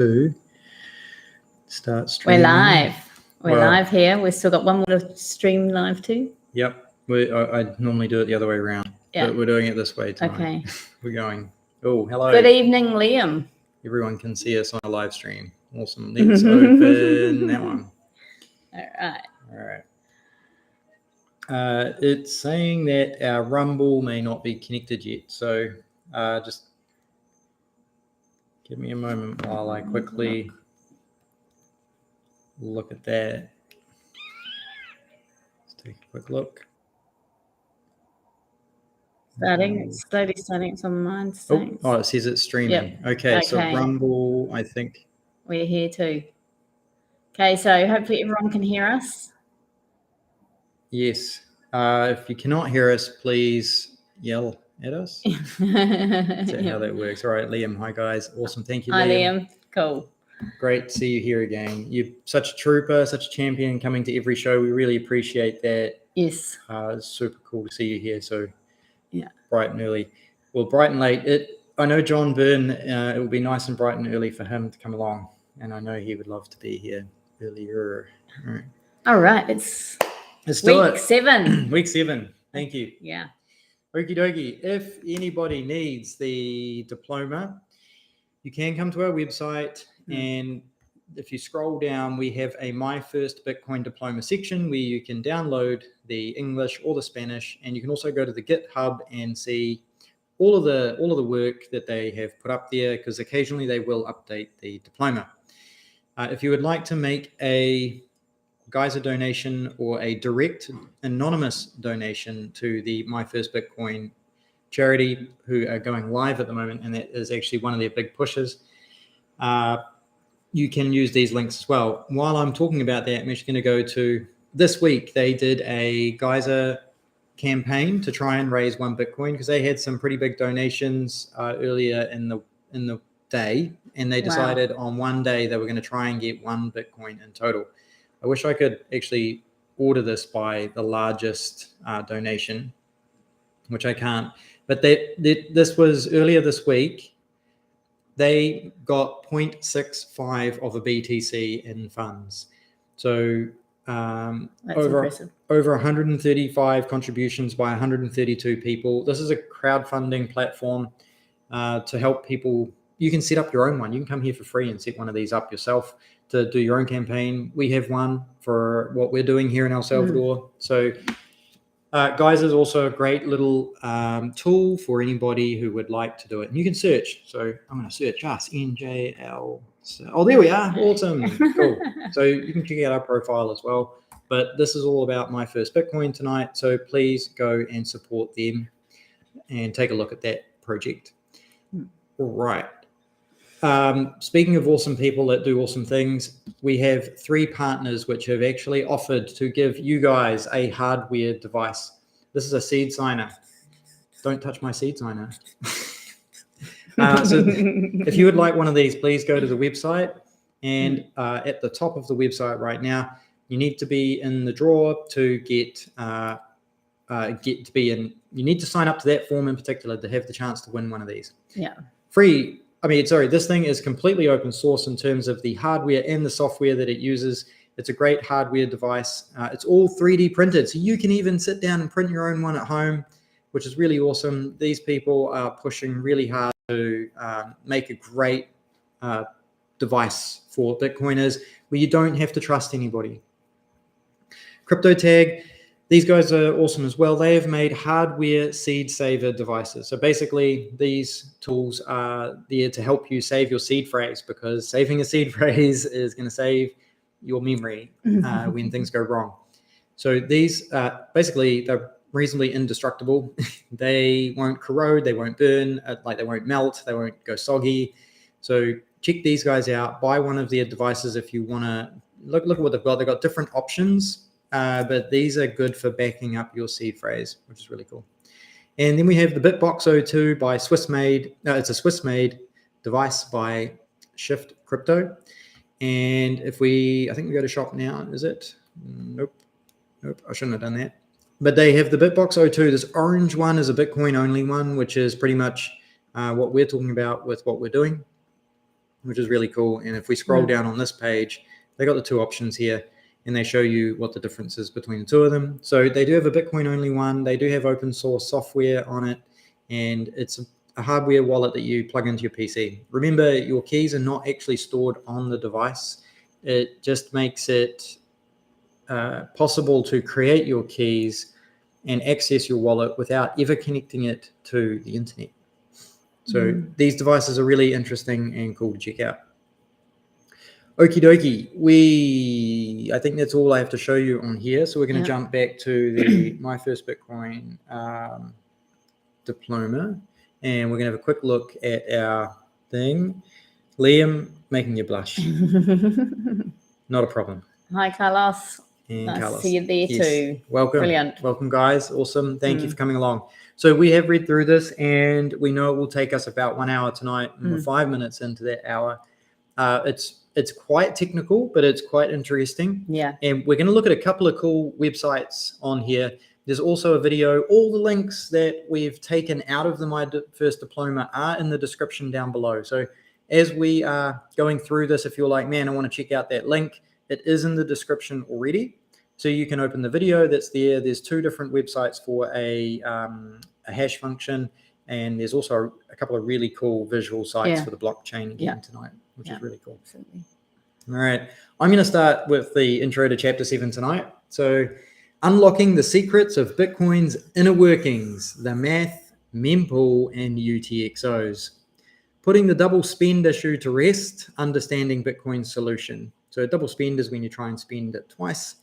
to start streaming. We're live. We're live here. We've still got one more to stream live too. Yep. I normally do it the other way around, but we're doing it this way tonight. Okay. We're going. Oh, hello. Good evening, Liam. Everyone can see us on a live stream. Awesome. Let's open that one. All right. It's saying that our Rumble may not be connected yet, so just give me a moment while I quickly look at that. Let's take a quick look. Slowly starting. It's on mine. Oh, it says it's streaming. Yep. Okay, so Rumble, I think. We're here too. Okay, so hopefully everyone can hear us. Yes. If you cannot hear us, please yell at us. Is that how that works? All right, Liam. Hi, guys. Awesome. Thank you, Liam. Hi, Liam. Cool. Great to see you here again. You're such a trooper, such a champion coming to every show. We really appreciate that. Yes. It's super cool to see you here. So yeah, bright and early. Well, bright and late. I know John Byrne, it will be nice and bright and early for him to come along. And I know he would love to be here earlier. All right. Let's do it. Week 7. Week 7. Thank you. Yeah. Okie dokie. If anybody needs the diploma, you can come to our website, and if you scroll down, we have a My First Bitcoin Diploma section where you can download the English or the Spanish, and you can also go to the GitHub and see all of the work that they have put up there, because occasionally they will update the diploma. If you would like to make a Geyser donation or a direct anonymous donation to the My First Bitcoin charity, who are going live at the moment, and that is actually one of their big pushes, you can use these links as well. While I'm talking about that, I'm actually going to go to this week. They did a Geyser campaign to try and raise 1 Bitcoin, because they had some pretty big donations earlier in the day, and they decided on one day they were going to try and get 1 Bitcoin in total. I wish I could actually order this by the largest donation, which I can't. But this was earlier this week. They got 0.65 of a BTC in funds. So over 135 contributions by 132 people. This is a crowdfunding platform to help people. You can set up your own one. You can come here for free and set one of these up yourself to do your own campaign. We have one for what we're doing here in El Salvador. So Geyser is also a great little tool for anybody who would like to do it. And you can search. So I'm going to search us, NJL. Oh, there we are. Awesome. Cool. So you can check out our profile as well. But this is all about My First Bitcoin tonight. So please go and support them and take a look at that project. All right. Speaking of awesome people that do awesome things, we have 3 partners which have actually offered to give you guys a hardware device. This is a seed signer. Don't touch my seed signer. So if you would like one of these, please go to the website, and at the top of the website right now, you need to be in the draw to get to be in. You need to sign up to that form in particular to have the chance to win one of these. Yeah. Free. This thing is completely open source in terms of the hardware and the software that it uses. It's a great hardware device. It's all 3D printed, so you can even sit down and print your own one at home, which is really awesome. These people are pushing really hard to make a great device for Bitcoiners where you don't have to trust anybody. CryptoTag. These guys are awesome as well. They have made hardware seed saver devices. So basically, these tools are there to help you save your seed phrase, because saving a seed phrase is going to save your memory when things go wrong. So these basically, they're reasonably indestructible. They won't corrode, they won't burn, they won't melt, they won't go soggy. So check these guys out. Buy one of their devices if you want to. Look at what they've got. They've got different options. But these are good for backing up your seed phrase, which is really cool. And then we have the Bitbox 02 by Swiss-made. It's a Swiss-made device by Shift Crypto. And I think we go to shop now, is it? Nope. I shouldn't have done that. But they have the Bitbox 02. This orange one is a Bitcoin only one, which is pretty much what we're talking about with what we're doing. which is really cool. And if we scroll down on this page, they got the two options here, and they show you what the difference is between the two of them. So they do have a Bitcoin only one. They do have open source software on it, and it's a hardware wallet that you plug into your PC. Remember, your keys are not actually stored on the device. It just makes it possible to create your keys and access your wallet without ever connecting it to the internet. So these devices are really interesting and cool to check out. Okie dokie. I think that's all I have to show you on here. So we're going to jump back to the My First Bitcoin diploma, and we're going to have a quick look at our thing. Liam, making you blush. Not a problem. Hi, Carlos. And nice Carlos. to see you there too. Welcome. Brilliant. Welcome, guys. Awesome. Thank you for coming along. So we have read through this, and we know it will take us about 1 hour tonight, and we're 5 minutes into that hour. It's quite technical, but it's quite interesting. Yeah. And we're going to look at a couple of cool websites on here. There's also a video. All the links that we've taken out of the My First Diploma are in the description down below. So as we are going through this, if you're like, man, I want to check out that link, it is in the description already. So you can open the video that's there. There's 2 different websites for a hash function. And there's also a couple of really cool visual sites for the blockchain again tonight, which is really cool. Absolutely. All right. I'm going to start with the intro to Chapter 7 tonight. So unlocking the secrets of Bitcoin's inner workings, the math, mempool, and UTXOs. Putting the double spend issue to rest, understanding Bitcoin's solution. So a double spend is when you try and spend it twice.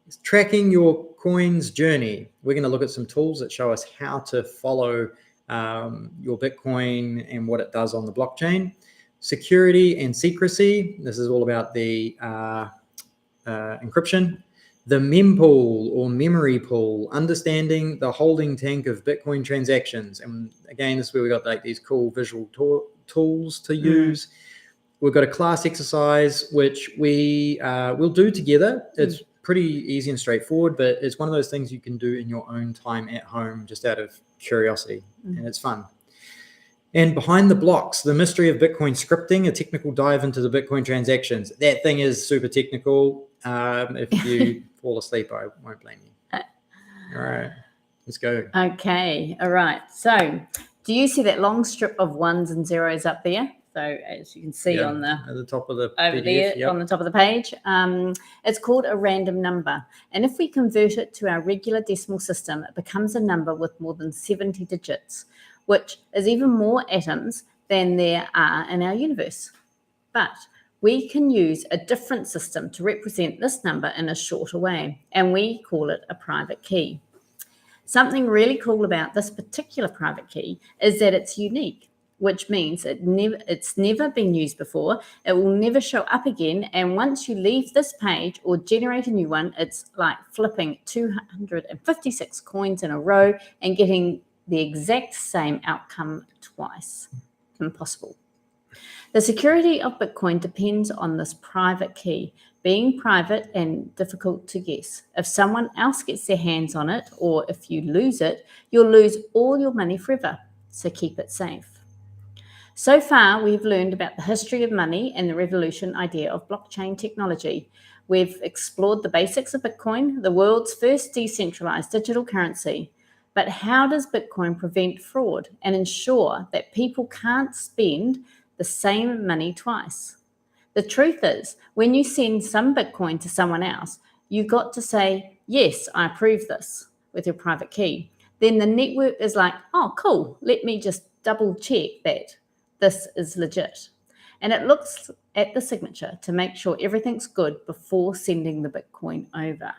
It's tracking your coin's journey. We're going to look at some tools that show us how to follow your Bitcoin and what it does on the blockchain. Security and secrecy. This is all about the encryption. The mempool or memory pool, understanding the holding tank of Bitcoin transactions. And again, this is where we got like these cool visual tools to use. We've got a class exercise, which we will do together. It's pretty easy and straightforward, but it's one of those things you can do in your own time at home, just out of curiosity, and it's fun. And behind the blocks, the mystery of Bitcoin scripting, a technical dive into the Bitcoin transactions. That thing is super technical. If you fall asleep, I won't blame you. All right, let's go. Okay. All right. So do you see that long strip of ones and zeros up there? So as you can see on at the top of the over PDF, there on the top of the page, it's called a random number. And if we convert it to our regular decimal system, it becomes a number with more than 70 digits, which is even more atoms than there are in our universe. But we can use a different system to represent this number in a shorter way, and we call it a private key. Something really cool about this particular private key is that it's unique, which means it's never been used before. It will never show up again. And once you leave this page or generate a new one, it's like flipping 256 coins in a row and getting the exact same outcome twice. Impossible. The security of Bitcoin depends on this private key being private and difficult to guess. If someone else gets their hands on it, or if you lose it, you'll lose all your money forever. So keep it safe. So far, we've learned about the history of money and the revolution idea of blockchain technology. We've explored the basics of Bitcoin, the world's first decentralized digital currency. But how does Bitcoin prevent fraud and ensure that people can't spend the same money twice? The truth is, when you send some Bitcoin to someone else, you got to say, yes, I approve this with your private key. Then the network is like, oh, cool, let me just double check that this is legit. And it looks at the signature to make sure everything's good before sending the Bitcoin over.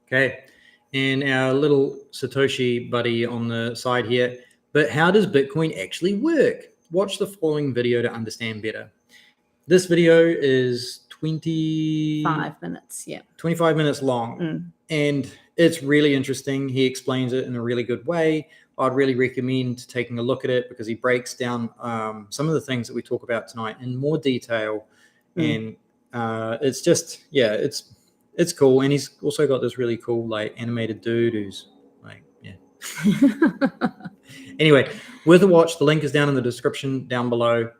Okay. And our little Satoshi buddy on the side here. But how does Bitcoin actually work? Watch the following video to understand better. This video is 25 minutes. Yeah. 25 minutes long. And it's really interesting. He explains it in a really good way. I'd really recommend taking a look at it because he breaks down some of the things that we talk about tonight in more detail. And it's just, it's cool. And he's also got this really cool, like, animated dude who's like, Anyway, worth a watch. The link is down in the description down below.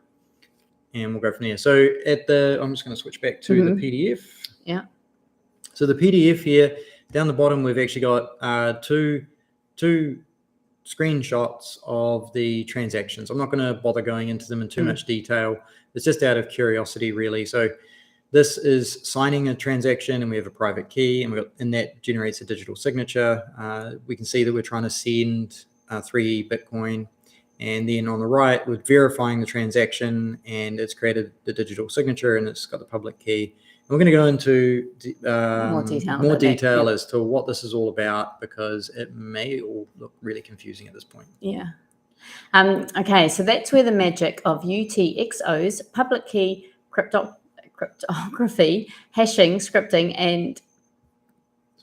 and we'll go from there. So I'm just going to switch back to the PDF. Yeah. So the PDF here, down the bottom, we've actually got two screenshots of the transactions. I'm not going to bother going into them in too much detail. It's just out of curiosity, really. So this is signing a transaction, and we have a private key, and that generates a digital signature. We can see that we're trying to send 3 Bitcoin. And then on the right, we're verifying the transaction, and it's created the digital signature, and it's got the public key. And we're going to go into more detail as to what this is all about, because it may all look really confusing at this point. Yeah. Okay, so that's where the magic of UTXOs, public key, cryptography, hashing, scripting, and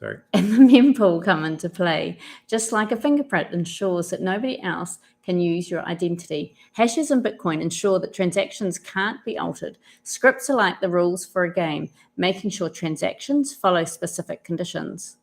the mempool come into play. Just like a fingerprint ensures that nobody else can use your identity, hashes in Bitcoin ensure that transactions can't be altered. Scripts are like the rules for a game, making sure transactions follow specific conditions.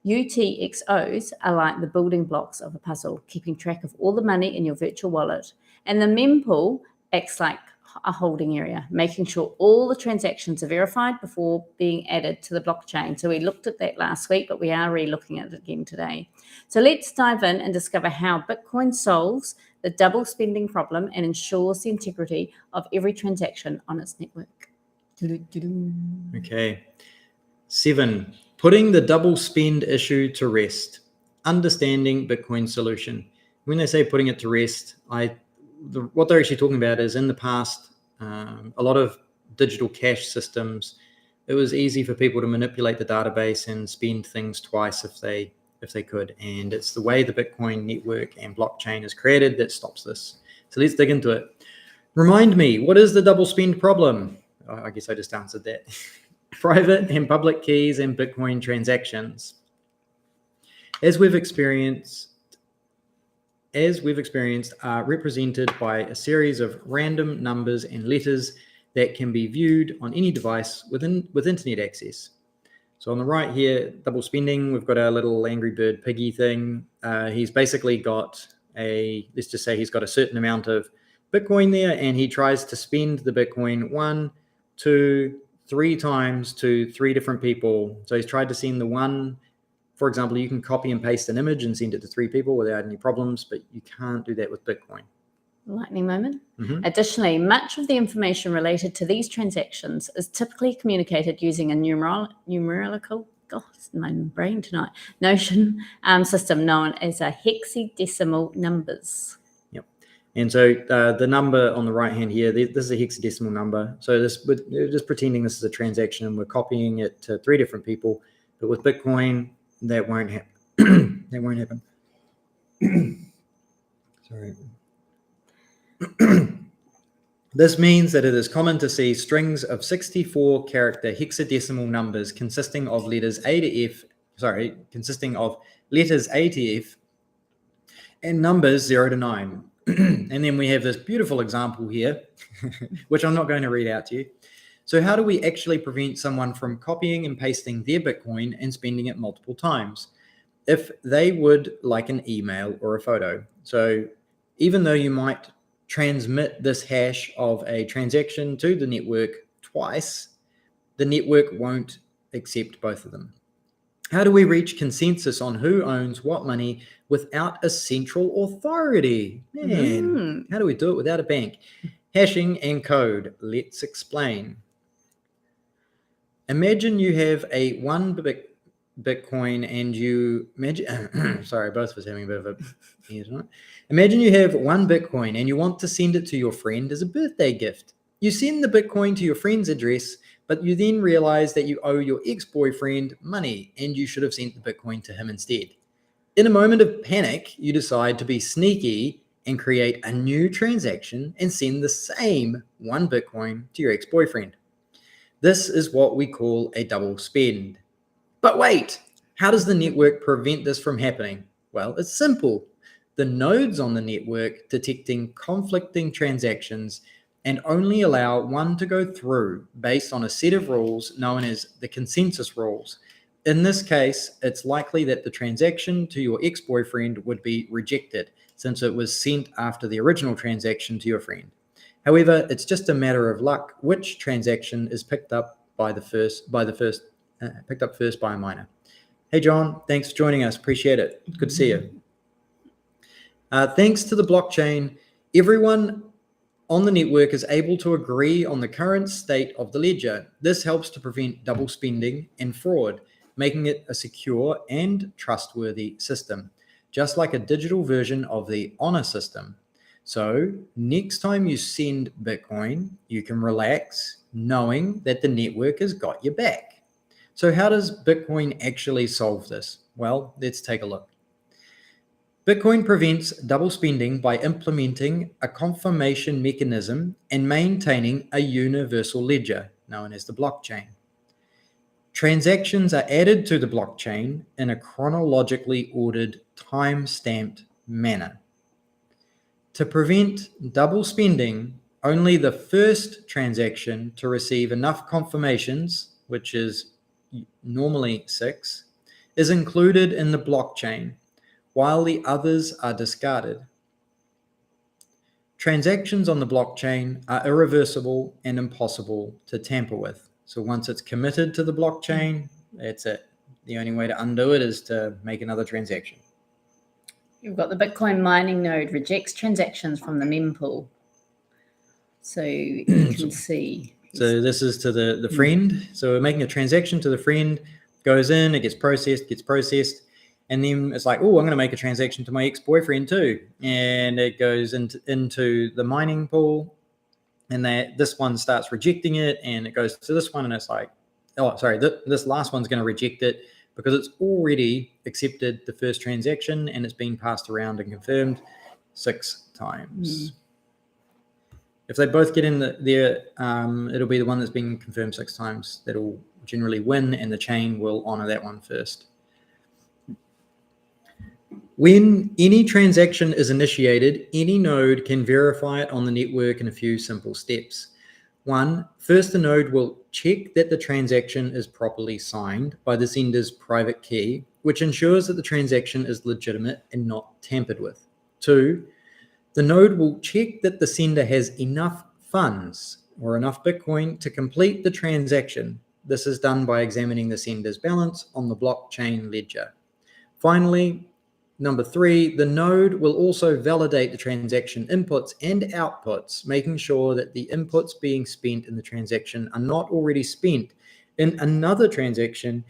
UTXOs are like the building blocks of a puzzle, keeping track of all the money in your virtual wallet. And the mempool acts like a holding area, making sure all the transactions are verified before being added to the blockchain. So we looked at that last week, but we are re-looking at it again today. So let's dive in and discover how Bitcoin solves the double spending problem and ensures the integrity of every transaction on its network. Okay. 7, putting the double spend issue to rest. Understanding Bitcoin solution. When they say putting it to rest, what they're actually talking about is, in the past, a lot of digital cash systems, it was easy for people to manipulate the database and spend things twice if they could. And it's the way the Bitcoin network and blockchain is created that stops this. So let's dig into it. Remind me, what is the double spend problem? I guess I just answered that. Private and public keys and Bitcoin transactions. As we've experienced, are represented by a series of random numbers and letters that can be viewed on any device with internet access. So on the right here, double spending, we've got our little Angry Bird piggy thing. He's basically got let's just say he's got a certain amount of Bitcoin there, and he tries to spend the Bitcoin 1, 2, 3 times to 3 different people. So he's tried to send the one. For example, you can copy and paste an image and send it to 3 people without any problems, but you can't do that with Bitcoin. Lightning moment. Additionally, much of the information related to these transactions is typically communicated using a numerical, my brain tonight, notion system known as a hexadecimal numbers. Yep. And so the number on the right hand here, this is a hexadecimal number. So we're just pretending this is a transaction, and we're copying it to 3 different people. But with Bitcoin, that won't happen. That won't happen. Sorry. This means that it is common to see strings of 64-character hexadecimal numbers consisting of letters A to F, and numbers 0 to 9. And then we have this beautiful example here, which I'm not going to read out to you. So how do we actually prevent someone from copying and pasting their Bitcoin and spending it multiple times if they would like an email or a photo? So even though you might transmit this hash of a transaction to the network twice, the network won't accept both of them. How do we reach consensus on who owns what money without a central authority? Man, how do we do it without a bank? Hashing and code. Let's explain. Imagine you have a 1 Bitcoin and you imagine, sorry, both of us having a bit of a tonight. Imagine you have 1 Bitcoin and you want to send it to your friend as a birthday gift. You send the Bitcoin to your friend's address, but you then realize that you owe your ex-boyfriend money and you should have sent the Bitcoin to him instead. In a moment of panic, you decide to be sneaky and create a new transaction and send the same 1 Bitcoin to your ex-boyfriend. This is what we call a double spend. But wait, how does the network prevent this from happening? Well, it's simple. The nodes on the network detecting conflicting transactions and only allow one to go through based on a set of rules known as the consensus rules. In this case, it's likely that the transaction to your ex-boyfriend would be rejected since it was sent after the original transaction to your friend. However, it's just a matter of luck which transaction is picked up first by a miner. Hey, John, thanks for joining us. Appreciate it. Good to see you. Thanks to the blockchain, everyone on the network is able to agree on the current state of the ledger. This helps to prevent double spending and fraud, making it a secure and trustworthy system, just like a digital version of the honor system. So next time you send Bitcoin, you can relax knowing that the network has got your back. So how does Bitcoin actually solve this? Well, let's take a look. Bitcoin prevents double spending by implementing a confirmation mechanism and maintaining a universal ledger known as the blockchain. Transactions are added to the blockchain in a chronologically ordered, time-stamped manner. To prevent double spending, only the first transaction to receive enough confirmations, which is normally 6, is included in the blockchain, while the others are discarded. Transactions on the blockchain are irreversible and impossible to tamper with. So once it's committed to the blockchain, that's it. The only way to undo it is to make another transaction. You've got the Bitcoin mining node rejects transactions from the mempool. So you can see. So this is to the friend. So we're making a transaction to the friend, goes in, it gets processed. And then it's like, oh, I'm going to make a transaction to my ex-boyfriend too. And it goes into the mining pool. And this one starts rejecting it. And it goes to this one. And it's like, oh, sorry, this last one's going to reject it because it's already accepted the first transaction and it's been passed around and confirmed 6 times. If they both get in there, it'll be the one that's been confirmed 6 times that'll generally win, and the chain will honor that one first. When any transaction is initiated, any node can verify it on the network in a few simple steps. 1, first the node will check that the transaction is properly signed by the sender's private key, which ensures that the transaction is legitimate and not tampered with. 2, the node will check that the sender has enough funds or enough Bitcoin to complete the transaction. This is done by examining the sender's balance on the blockchain ledger. Finally, number 3, the node will also validate the transaction inputs and outputs, making sure that the inputs being spent in the transaction are not already spent in another transaction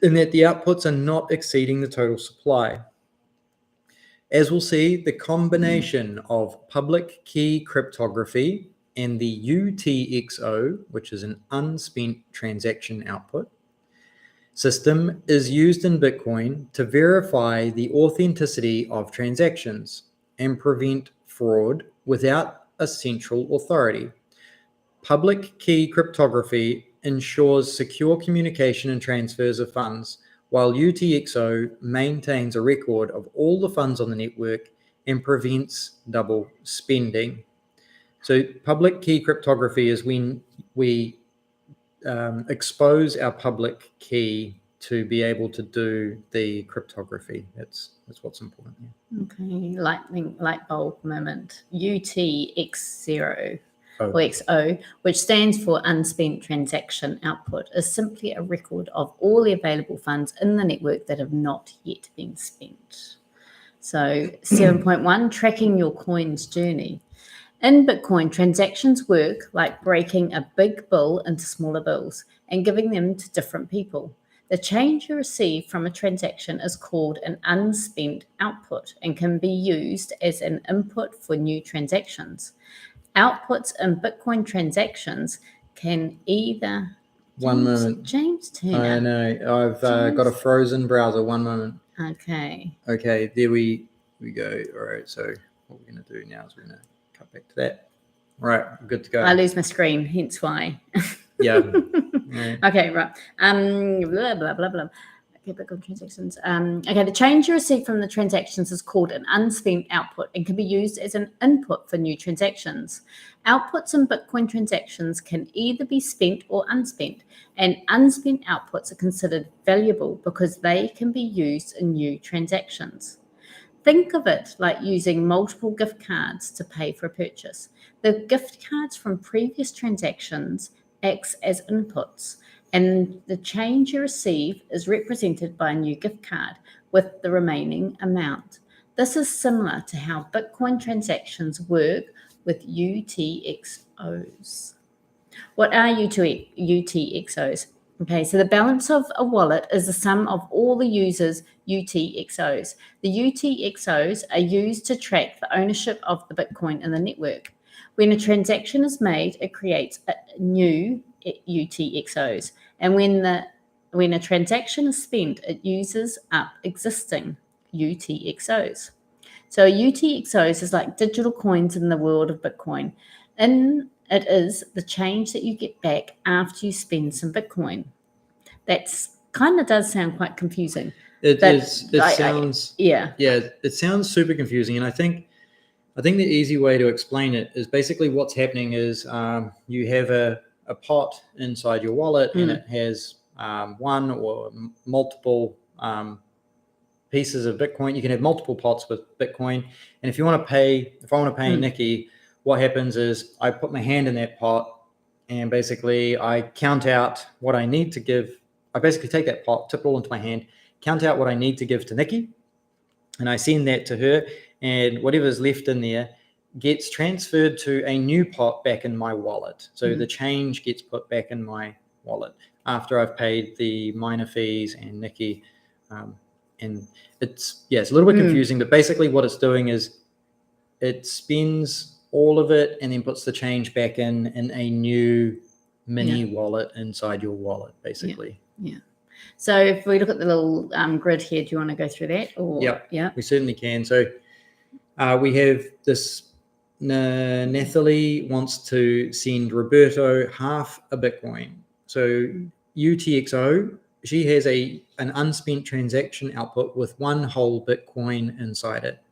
and that the outputs are not exceeding the total supply. As we'll see, the combination of public key cryptography and the UTXO, which is an unspent transaction output, system is used in Bitcoin to verify the authenticity of transactions and prevent fraud without a central authority. Public key cryptography ensures secure communication and transfers of funds, while UTXO maintains a record of all the funds on the network and prevents double spending. So public key cryptography is when we expose our public key to be able to do the cryptography. That's what's important here. Okay, light bulb moment. UTX0 or XO, which stands for unspent transaction output, is simply a record of all the available funds in the network that have not yet been spent. So 7.1, tracking your coin's journey. In Bitcoin, transactions work like breaking a big bill into smaller bills and giving them to different people. The change you receive from a transaction is called an unspent output and can be used as an input for new transactions. Outputs in Bitcoin transactions can either... One moment. James Turner. I know. I've got a frozen browser. One moment. Okay. Okay, there we go. All right, so what we're going to do now is we're going to cut back to that. All right, good to go. I lose my screen, hence why. Yeah. Right. Okay, right. Blah, blah, blah, blah. Okay, Bitcoin transactions. Okay, the change you receive from the transactions is called an unspent output and can be used as an input for new transactions. Outputs in Bitcoin transactions can either be spent or unspent, and unspent outputs are considered valuable because they can be used in new transactions. Think of it like using multiple gift cards to pay for a purchase. The gift cards from previous transactions acts as inputs, and the change you receive is represented by a new gift card with the remaining amount. This is similar to how Bitcoin transactions work with UTXOs. What are UTXOs? Okay, so the balance of a wallet is the sum of all the users' UTXOs. The UTXOs are used to track the ownership of the Bitcoin in the network. When a transaction is made, it creates a new UTXOs. And when a transaction is spent, it uses up existing UTXOs. So UTXOs is like digital coins in the world of Bitcoin. And it is the change that you get back after you spend some Bitcoin. That's kind of does sound quite confusing. It sounds super confusing. And I think the easy way to explain it is basically what's happening is you have a pot inside your wallet and it has one or multiple pieces of Bitcoin. You can have multiple pots with Bitcoin. And if I want to pay Nicki, what happens is I put my hand in that pot and basically I count out what I need to give. I basically take that pot, tip it all into my hand, count out what I need to give to Nicki, and I send that to her, and whatever's left in there gets transferred to a new pot back in my wallet. So the change gets put back in my wallet after I've paid the miner fees and Nicki. And it's a little bit confusing, but basically what it's doing is it spends all of it and then puts the change back in a new mini wallet inside your wallet, basically. Yeah. So if we look at the little grid here, do you want to go through that? Yeah, we certainly can. So we have this Nathalie wants to send Roberto half a Bitcoin. So UTXO, she has an unspent transaction output with one whole Bitcoin inside it.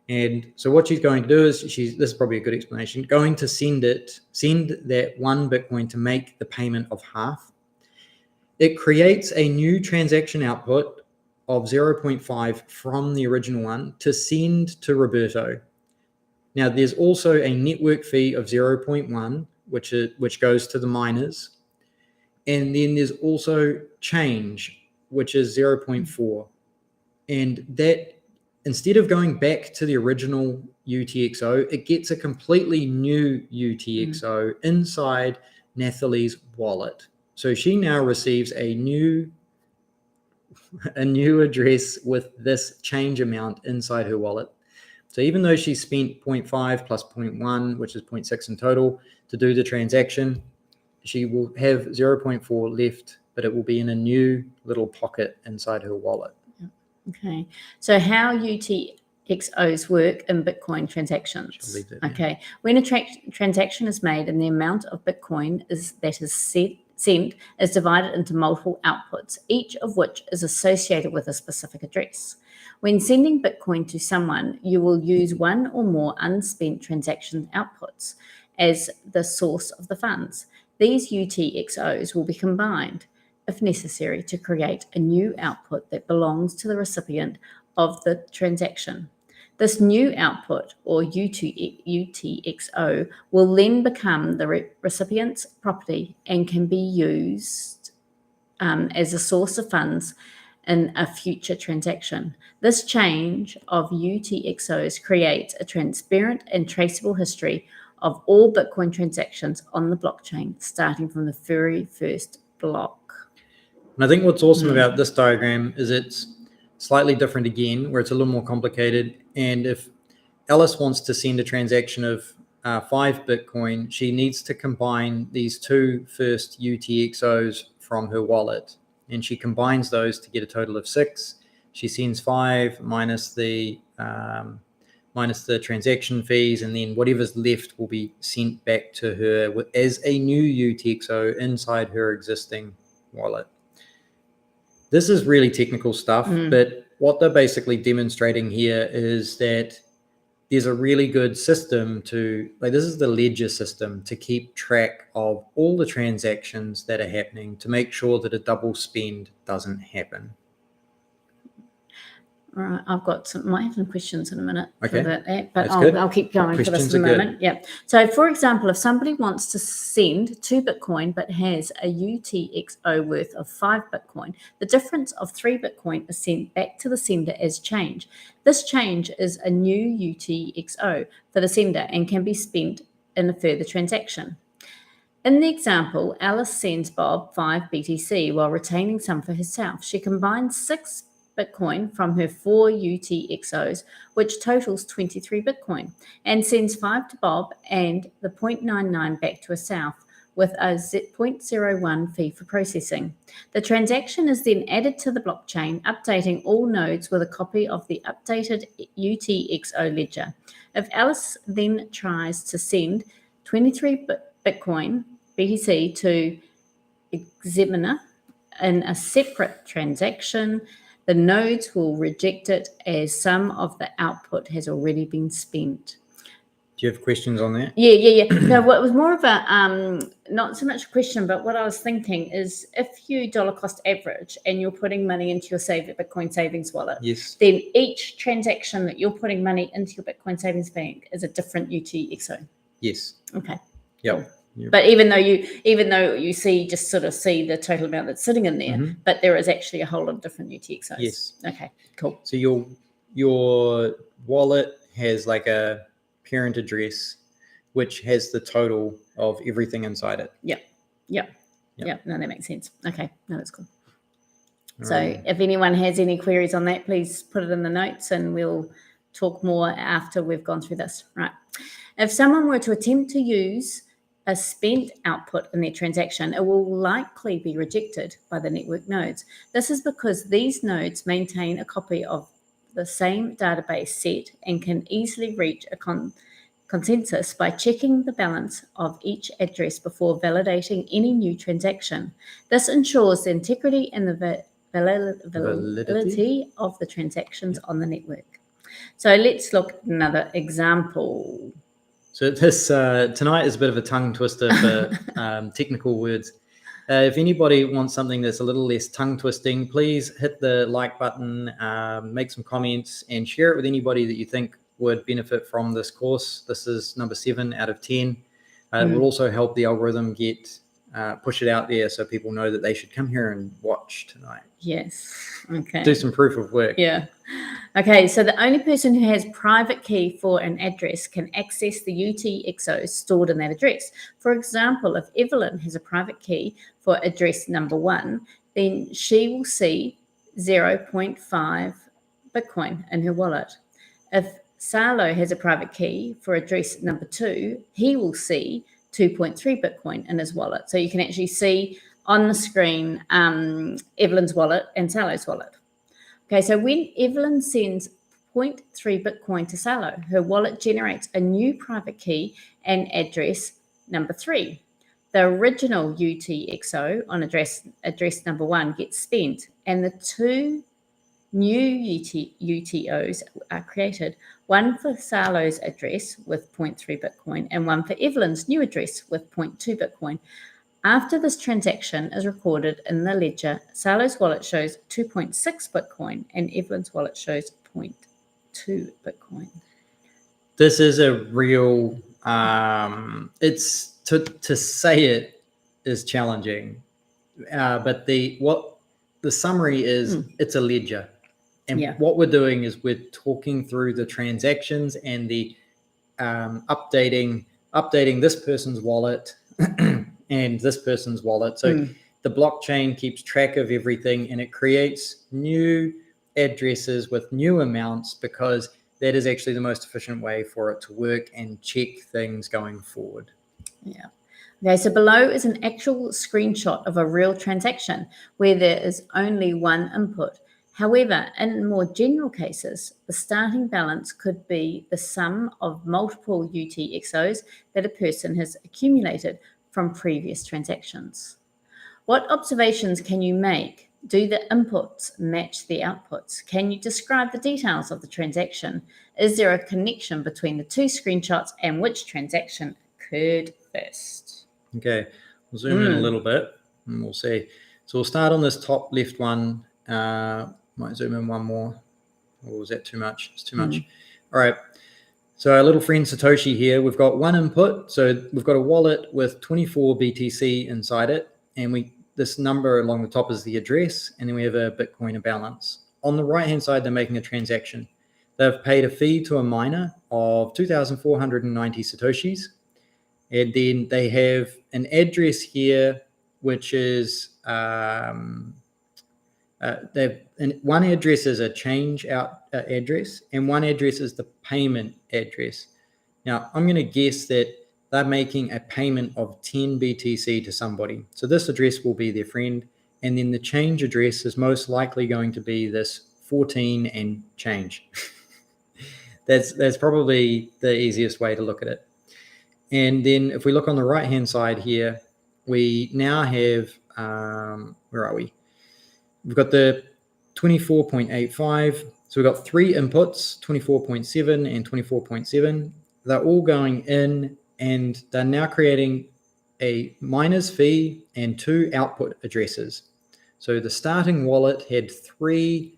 And so what she's going to do is this is probably a good explanation, going to send that one Bitcoin to make the payment of half. It creates a new transaction output of 0.5 from the original one to send to Roberto. Now, there's also a network fee of 0.1, which goes to the miners. And then there's also change, which is 0.4. And that, instead of going back to the original UTXO, it gets a completely new UTXO inside Nathalie's wallet. So she now receives a new address with this change amount inside her wallet. So even though she spent 0.5 plus 0.1, which is 0.6 in total, to do the transaction, she will have 0.4 left, but it will be in a new little pocket inside her wallet. Okay. So how UTXOs work in Bitcoin transactions. Okay. When a transaction is made and the amount of Bitcoin that is sent is divided into multiple outputs, each of which is associated with a specific address. When sending Bitcoin to someone, you will use one or more unspent transaction outputs as the source of the funds. These UTXOs will be combined, if necessary, to create a new output that belongs to the recipient of the transaction. This new output, or UTXO, will then become the recipient's property and can be used as a source of funds in a future transaction. This change of UTXOs creates a transparent and traceable history of all Bitcoin transactions on the blockchain, starting from the very first block. And I think what's awesome about this diagram is it's slightly different again, where it's a little more complicated. And if Alice wants to send a transaction of 5 Bitcoin, she needs to combine these two first UTXOs from her wallet. And she combines those to get a total of 6. She sends 5 minus the transaction fees, and then whatever's left will be sent back to her as a new UTXO inside her existing wallet. This is really technical stuff, but what they're basically demonstrating here is that there's a really good system this is the ledger system to keep track of all the transactions that are happening to make sure that a double spend doesn't happen. All right, I've got might have some questions in a minute Okay, for that, but that's good. I'll keep going for this Questions in a are good. moment. Yeah. So, for example, if somebody wants to send 2 Bitcoin but has a UTXO worth of 5 Bitcoin, the difference of 3 Bitcoin is sent back to the sender as change. This change is a new UTXO for the sender and can be spent in a further transaction. In the example, Alice sends Bob 5 BTC while retaining some for herself. She combines 6 Bitcoin from her 4 UTXOs, which totals 23 Bitcoin, and sends 5 to Bob and the 0.99 back to herself with a 0.01 fee for processing. The transaction is then added to the blockchain, updating all nodes with a copy of the updated UTXO ledger. If Alice then tries to send 23 Bitcoin BTC to Examiner in a separate transaction, the nodes will reject it as some of the output has already been spent. Do you have questions on that? Yeah. No, what was more of a not so much a question, but what I was thinking is if you dollar cost average and you're putting money into your Bitcoin savings wallet, Yes. then each transaction that you're putting money into your Bitcoin savings bank is a different UTXO. Yes. Okay. Yep. Cool. Yep. But even though you see the total amount that's sitting in there, but there is actually a whole lot of different UTXOs. Yes. Okay. Cool. So your wallet has like a parent address, which has the total of everything inside it. Yep. No, that makes sense. Okay. No, that's cool. So if anyone has any queries on that, please put it in the notes and we'll talk more after we've gone through this. Right. If someone were to attempt to use a spent output in their transaction, it will likely be rejected by the network nodes. This is because these nodes maintain a copy of the same database set and can easily reach a consensus by checking the balance of each address before validating any new transaction. This ensures the integrity and the validity of the transactions on the network. So let's look at another example. So this tonight is a bit of a tongue twister for technical words. If anybody wants something that's a little less tongue twisting, please hit the like button, make some comments, and share it with anybody that you think would benefit from this course. This is number 7 out of 10. It will also help the algorithm push it out there so people know that they should come here and watch tonight. Yes. Okay. Do some proof of work. Yeah. Okay, so the only person who has private key for an address can access the UTXOs stored in that address. For example, if Evelyn has a private key for address number 1, then she will see 0.5 Bitcoin in her wallet. If Salo has a private key for address number 2, he will see 2.3 Bitcoin in his wallet. So you can actually see on the screen Evelyn's wallet and Salo's wallet. Okay, so when Evelyn sends 0.3 Bitcoin to Salo, her wallet generates a new private key and address number 3. The original UTXO on address number 1 gets spent, and the 2 new UTOs are created, one for Salo's address with 0.3 Bitcoin and one for Evelyn's new address with 0.2 Bitcoin. After this transaction is recorded in the ledger, Salo's wallet shows 2.6 Bitcoin and Evelyn's wallet shows 0.2 Bitcoin. This is a real, it's to say it is challenging, but the summary is it's a ledger. And what we're doing is we're talking through the transactions and the updating this person's wallet and this person's wallet. So the blockchain keeps track of everything and it creates new addresses with new amounts because that is actually the most efficient way for it to work and check things going forward. Yeah. Okay, so below is an actual screenshot of a real transaction where there is only one input. However, in more general cases, the starting balance could be the sum of multiple UTXOs that a person has accumulated from previous transactions. What observations can you make? Do the inputs match the outputs? Can you describe the details of the transaction? Is there a connection between the 2 screenshots and which transaction occurred first? Okay, we'll zoom in a little bit and we'll see. So we'll start on this top left one. Might zoom in one more. Or was that too much? It's too much. All right. So our little friend Satoshi here, we've got one input. So we've got a wallet with 24 BTC inside it. And this number along the top is the address. And then we have a Bitcoin balance. On the right-hand side, they're making a transaction. They've paid a fee to a miner of 2,490 Satoshis. And then they have an address here, which is one address is a change out address, and one address is the payment address. Now, I'm going to guess that they're making a payment of 10 BTC to somebody. So this address will be their friend, and then the change address is most likely going to be this 14 and change. That's probably the easiest way to look at it. And then if we look on the right-hand side here, we now have, where are we? We've got the 24.85. So we've got three inputs, 24.7 and 24.7. They're all going in, and they're now creating a miner's fee and two output addresses. So the starting wallet had three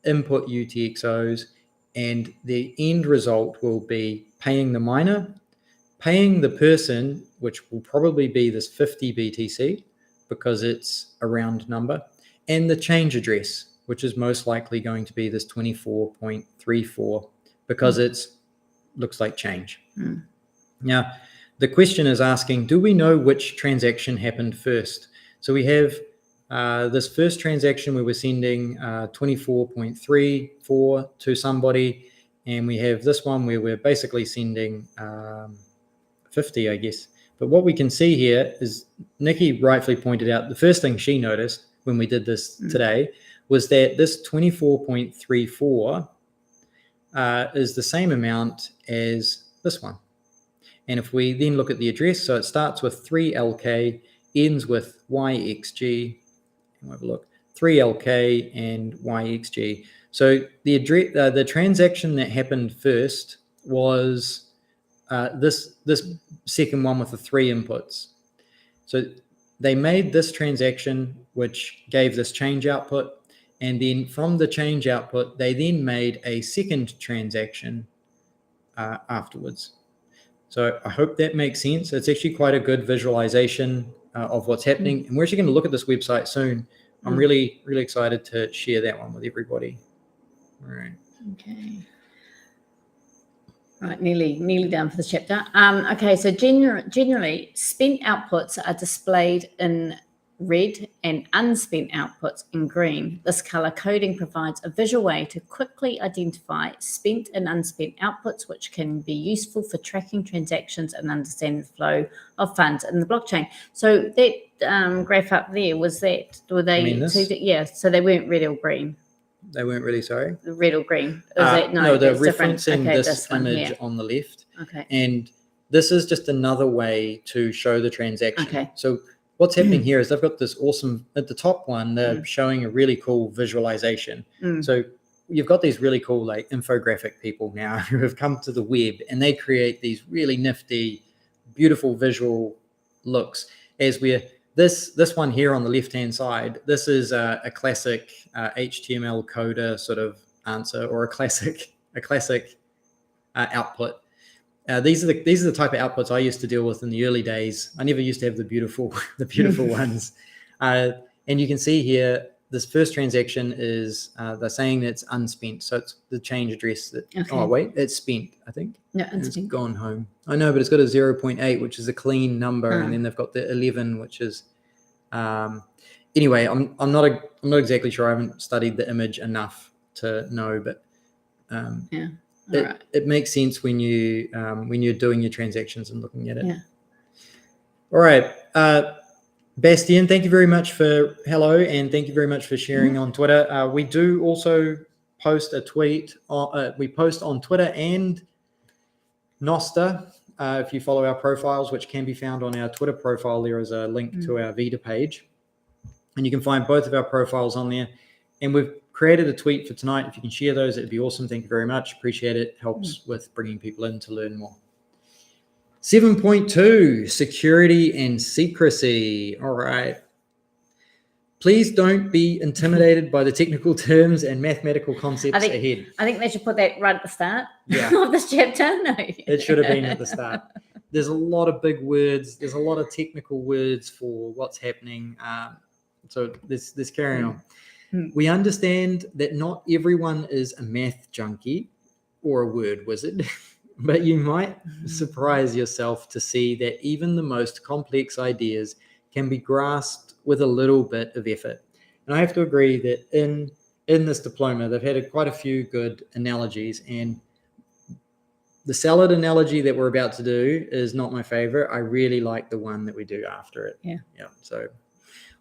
input UTXOs, and the end result will be paying the miner, paying the person, which will probably be this 50 BTC because it's a round number, and the change address, which is most likely going to be this 24.34 because it's looks like change. Now, the question is asking, do we know which transaction happened first? So we have this first transaction where we're sending 24.34 to somebody, and we have this one where we're basically sending 50, I guess. But what we can see here is Nicki rightfully pointed out the first thing she noticed when we did this today was that this 24.34 is the same amount as this one. And if we then look at the address, so it starts with 3LK, ends with YXG. We'll have a look, 3LK and YXG. So the address, the transaction that happened first was this second one with the three inputs. So they made this transaction, which gave this change output. And then from the change output, they then made a second transaction afterwards. So I hope that makes sense. It's actually quite a good visualization of what's happening. And we're actually going to look at this website soon. I'm really, really excited to share that one with everybody. All right. Okay. Right, nearly done for this chapter. Okay, so generally, spent outputs are displayed in red and unspent outputs in green. This color coding provides a visual way to quickly identify spent and unspent outputs, which can be useful for tracking transactions and understanding the flow of funds in the blockchain. So that graph up there, were they? So they weren't red or green. They weren't really, sorry? Red or green? No, they're referencing this image on the left. Okay. And this is just another way to show the transaction. Okay. So what's happening here is they've got this awesome, at the top one, they're showing a really cool visualization. So you've got these really cool like infographic people now who have come to the web, and they create these really nifty, beautiful visual looks as we're this one here on the left-hand side. This is a classic HTML coder sort of answer, or a classic output. These are the type of outputs I used to deal with in the early days. I never used to have the beautiful ones. And you can see here, this first transaction is they're saying it's unspent. So it's the change address that, oh wait, it's spent, I think. No, unspent. It's gone home. I know, but it's got a 0.8, which is a clean number. And then they've got the 11, which is, anyway, I'm not exactly sure. I haven't studied the image enough to know, but it makes sense when you're doing your transactions and looking at it. Yeah. All right. Bastian, thank you very much for hello, and thank you very much for sharing on Twitter. We do also post a tweet. We post on Twitter and Noster. If you follow our profiles, which can be found on our Twitter profile, there is a link to our Vita page, and you can find both of our profiles on there. And we've created a tweet for tonight. If you can share those, it'd be awesome. Thank you very much. Appreciate it. Helps with bringing people in to learn more. 7.2, security and secrecy. All right. Please don't be intimidated by the technical terms and mathematical concepts ahead. I think they should put that right at the start Yeah. of this chapter. No. It should have been at the start. There's a lot of big words. There's a lot of technical words for what's happening. So let's carry on. We understand that not everyone is a math junkie or a word wizard, but you might surprise yourself to see that even the most complex ideas can be grasped with a little bit of effort. And I have to agree that in this diploma, they've had quite a few good analogies, and the salad analogy that we're about to do is not my favorite. I really like the one that we do after it. Yeah. So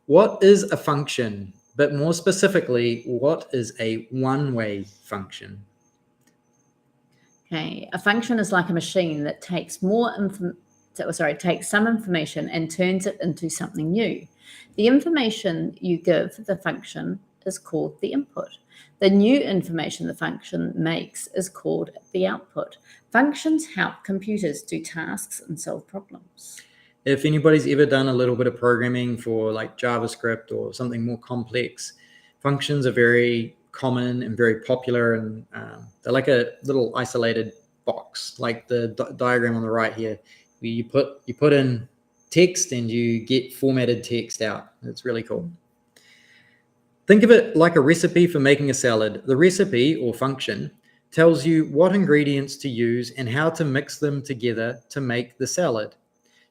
what is a function? But more specifically, what is a one-way function? Okay, a function is like a machine that takes takes some information and turns it into something new. The information you give the function is called the input. The new information the function makes is called the output. Functions help computers do tasks and solve problems. If anybody's ever done a little bit of programming for like JavaScript or something more complex, functions are very common and very popular, and they're like a little isolated box, like the diagram on the right here. You put in text and you get formatted text out. It's really cool. Think of it like a recipe for making a salad. The recipe or function tells you what ingredients to use and how to mix them together to make the salad.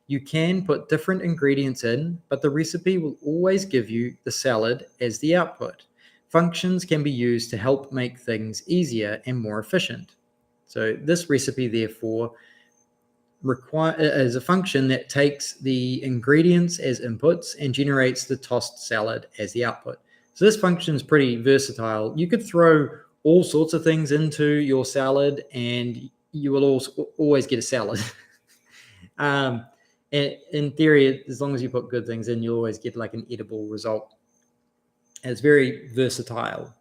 You can put different ingredients in, but the recipe will always give you the salad as the output. Functions can be used to help make things easier and more efficient. So this recipe, therefore, is a function that takes the ingredients as inputs and generates the tossed salad as the output. So this function is pretty versatile. You could throw all sorts of things into your salad and you will always get a salad. And in theory, as long as you put good things in, you'll always get like an edible result. And it's very versatile.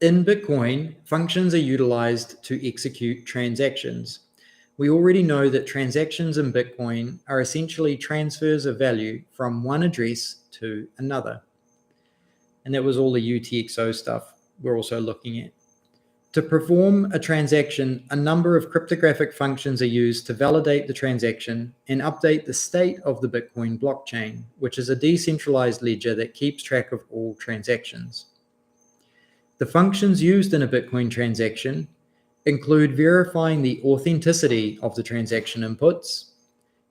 In Bitcoin, functions are utilized to execute transactions. We already know that transactions in Bitcoin are essentially transfers of value from one address to another. And that was all the UTXO stuff we're also looking at. To perform a transaction, a number of cryptographic functions are used to validate the transaction and update the state of the Bitcoin blockchain, which is a decentralized ledger that keeps track of all transactions. The functions used in a Bitcoin transaction include verifying the authenticity of the transaction inputs,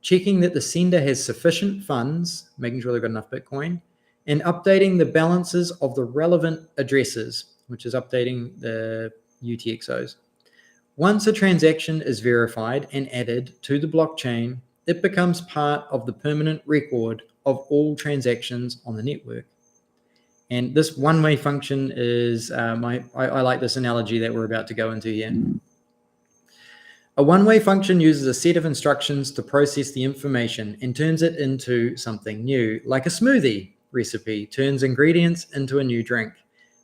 checking that the sender has sufficient funds, making sure they've got enough Bitcoin, and updating the balances of the relevant addresses, which is updating the UTXOs. Once a transaction is verified and added to the blockchain, it becomes part of the permanent record of all transactions on the network. And this one-way function is, I like this analogy that we're about to go into here. A one-way function uses a set of instructions to process the information and turns it into something new, like a smoothie recipe turns ingredients into a new drink.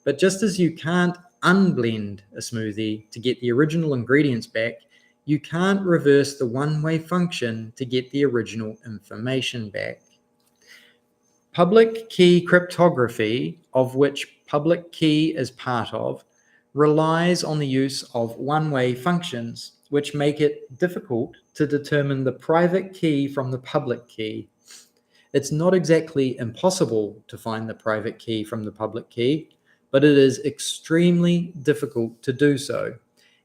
But just as you can't unblend a smoothie to get the original ingredients back, you can't reverse the one-way function to get the original information back. Public key cryptography, of which public key is part of, relies on the use of one-way functions, which make it difficult to determine the private key from the public key. It's not exactly impossible to find the private key from the public key, but it is extremely difficult to do so,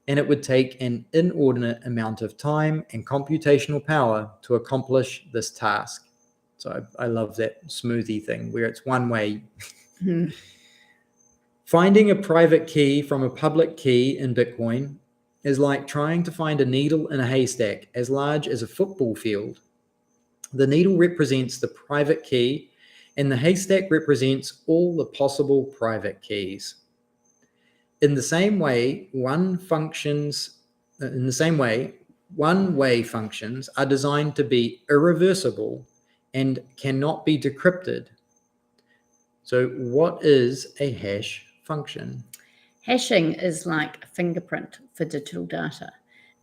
and it would take an inordinate amount of time and computational power to accomplish this task. So I love that smoothie thing where it's one way. Finding a private key from a public key in Bitcoin is like trying to find a needle in a haystack as large as a football field. The needle represents the private key, and the haystack represents all the possible private keys. In the same way, one-way functions are designed to be irreversible and cannot be decrypted. So what is a hash function? Hashing is like a fingerprint for digital data.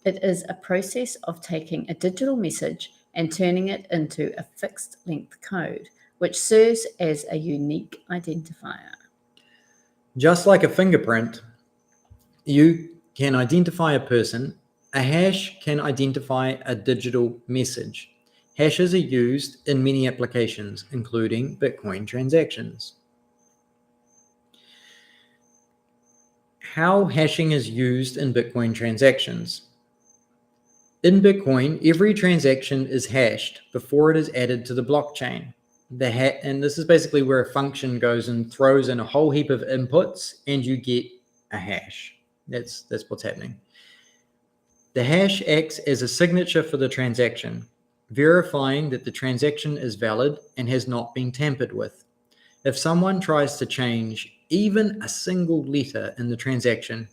It is a process of taking a digital message and turning it into a fixed length code, which serves as a unique identifier. Just like a fingerprint, you can identify a person. A hash can identify a digital message. Hashes are used in many applications, including Bitcoin transactions. How hashing is used in Bitcoin transactions. In Bitcoin, every transaction is hashed before it is added to the blockchain. And this is basically where a function goes and throws in a whole heap of inputs and you get a hash. That's what's happening. The hash acts as a signature for the transaction, verifying that the transaction is valid and has not been tampered with. If someone tries to change even a single letter in the transaction,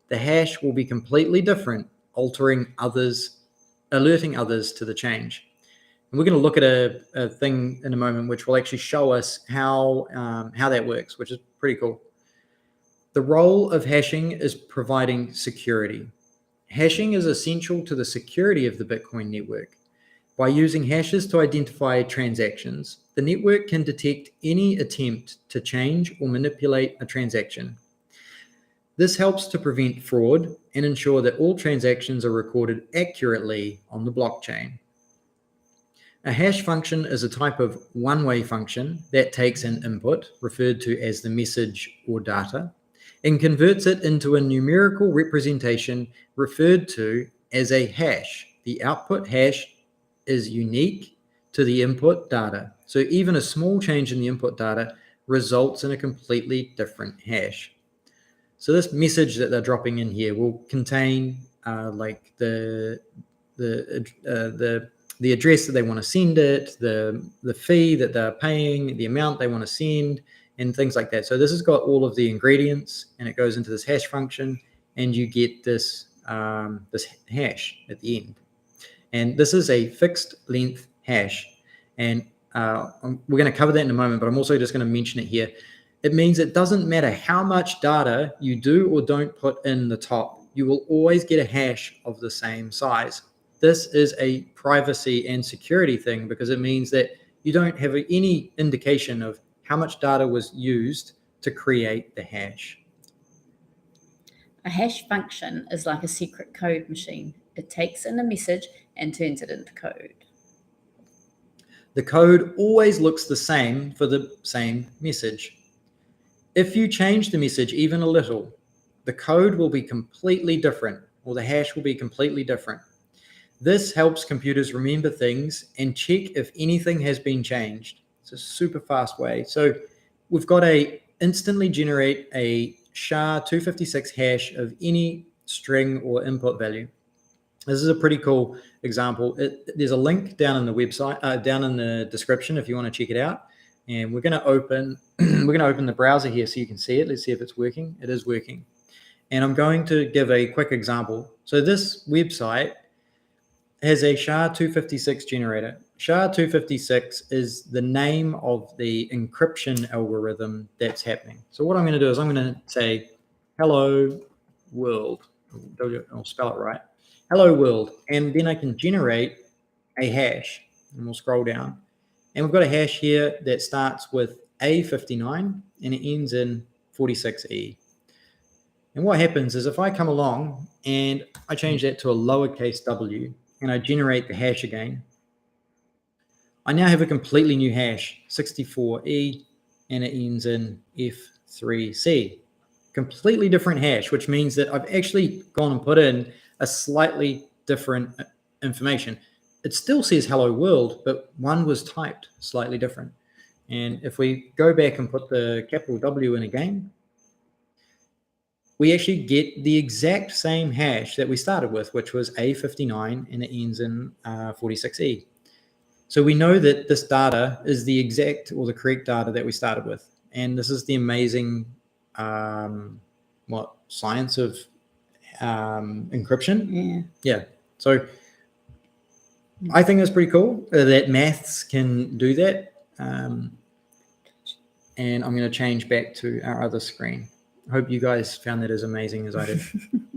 the hash will be completely different, alerting others to the change. And we're going to look at a thing in a moment which will actually show us how that works, which is pretty cool. The role of hashing is providing security. Hashing is essential to the security of the Bitcoin network. By using hashes to identify transactions, the network can detect any attempt to change or manipulate a transaction. This helps to prevent fraud and ensure that all transactions are recorded accurately on the blockchain. A hash function is a type of one-way function that takes an input, referred to as the message or data, and converts it into a numerical representation referred to as a hash. The output hash is unique to the input data. So even a small change in the input data results in a completely different hash. So this message that they're dropping in here will contain like the address that they want to send it, the fee that they're paying, the amount they want to send, and things like that. So this has got all of the ingredients, and it goes into this hash function, and you get this this hash at the end. And this is a fixed length hash, and we're going to cover that in a moment. But I'm also just going to mention it here. It means it doesn't matter how much data you do or don't put in the top, you will always get a hash of the same size. This is a privacy and security thing because it means that you don't have any indication of how much data was used to create the hash. A hash function is like a secret code machine. It takes in a message and turns it into code. The code always looks the same for the same message. If you change the message even a little, the code will be completely different, or the hash will be completely different. This helps computers remember things and check if anything has been changed. It's a super fast way. So we've got a instantly generate a SHA-256 hash of any string or input value. This is a pretty cool example. There's a link down in the website, down in the description if you want to check it out. And we're going to open the browser here so you can see it. Let's see if it's working. It is working. And I'm going to give a quick example. So this website has a SHA-256 generator. SHA-256 is the name of the encryption algorithm that's happening. So what I'm going to do is I'm going to say, hello world. I'll spell it right. Hello world. And then I can generate a hash. And we'll scroll down. And we've got a hash here that starts with A59 and it ends in 46E. And what happens is if I come along and I change that to a lowercase w and I generate the hash again, I now have a completely new hash, 64E, and it ends in F3C. Completely different hash, which means that I've actually gone and put in a slightly different information. It still says hello world, but one was typed slightly different. And if we go back and put the capital W in again, we actually get the exact same hash that we started with, which was A59, and it ends in 46E. So we know that this data is the exact or the correct data that we started with. And this is the amazing science of encryption. Yeah. So I think that's pretty cool that maths can do that. And I'm going to change back to our other screen. I hope you guys found that as amazing as I did. I'm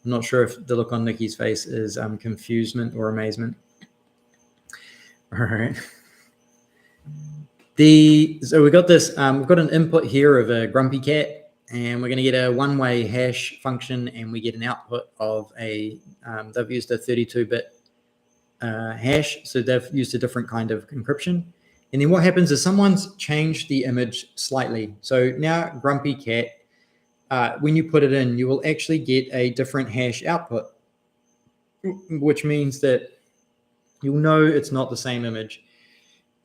not sure if the look on Nicki's face is confusement or amazement. All right. So we've got this, we've got an input here of a grumpy cat, and we're going to get a one-way hash function, and we get an output of they've used a 32-bit hash, so they've used a different kind of encryption. And then what happens is someone's changed the image slightly. So now grumpy cat, when you put it in, you will actually get a different hash output, which means that you'll know it's not the same image.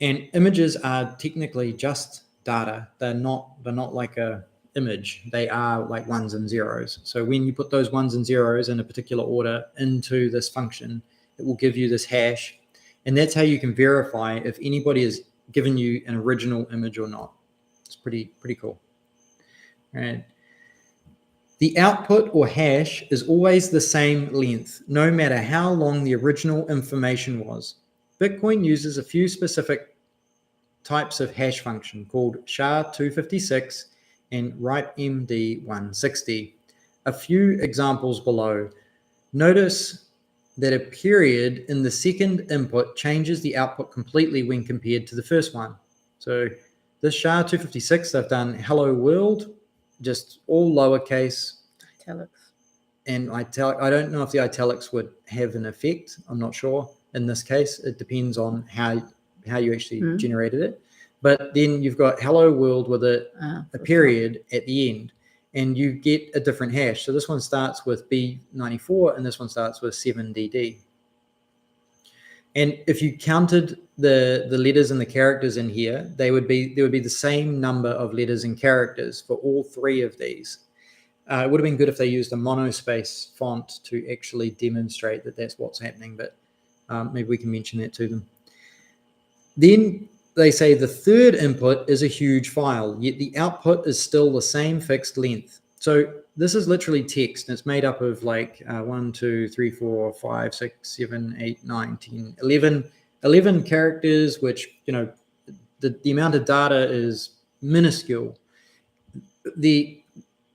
And images are technically just data. They're not like a image. They are like ones and zeros. So when you put those ones and zeros in a particular order into this function, it will give you this hash. And that's how you can verify if anybody has given you an original image or not. It's pretty cool. All right. The output or hash is always the same length, no matter how long the original information was. Bitcoin uses a few specific types of hash function called SHA-256 and RIPE-MD160. A few examples below. Notice that a period in the second input changes the output completely when compared to the first one. So this SHA-256, they've done hello world, just all lowercase. Italics. And italic. I don't know if the italics would have an effect. I'm not sure. In this case, it depends on how you actually generated it. But then you've got hello world with a period at the end, and you get a different hash. So this one starts with B94 and this one starts with 7DD. And if you counted the letters and the characters in here, there would be the same number of letters and characters for all three of these. It would have been good if they used a monospace font to actually demonstrate that that's what's happening, but maybe we can mention that to them. Then they say the third input is a huge file, yet the output is still the same fixed length. So this is literally text, and it's made up of like 1, 2, 3, 4, 5, 6, 7, 8, 9, 10, 11 characters, which, you know, the amount of data is minuscule. I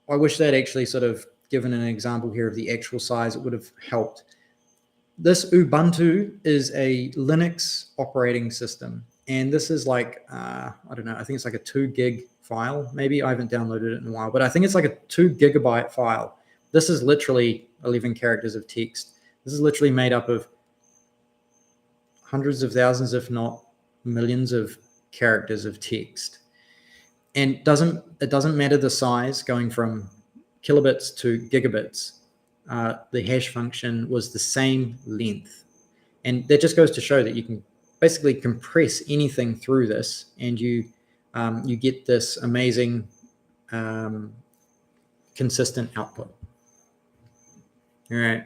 wish they'd actually sort of given an example here of the actual size. It would have helped. This Ubuntu is a Linux operating system. And this is like, I don't know, I think it's like a 2 gig file. Maybe I haven't downloaded it in a while, but I think it's like a 2 gigabyte file. This is literally 11 characters of text. This is literally made up of hundreds of thousands, if not millions of characters of text. And it doesn't matter the size going from kilobits to gigabits. The hash function was the same length. And that just goes to show that you can basically compress anything through this, and you get this amazing consistent output. All right.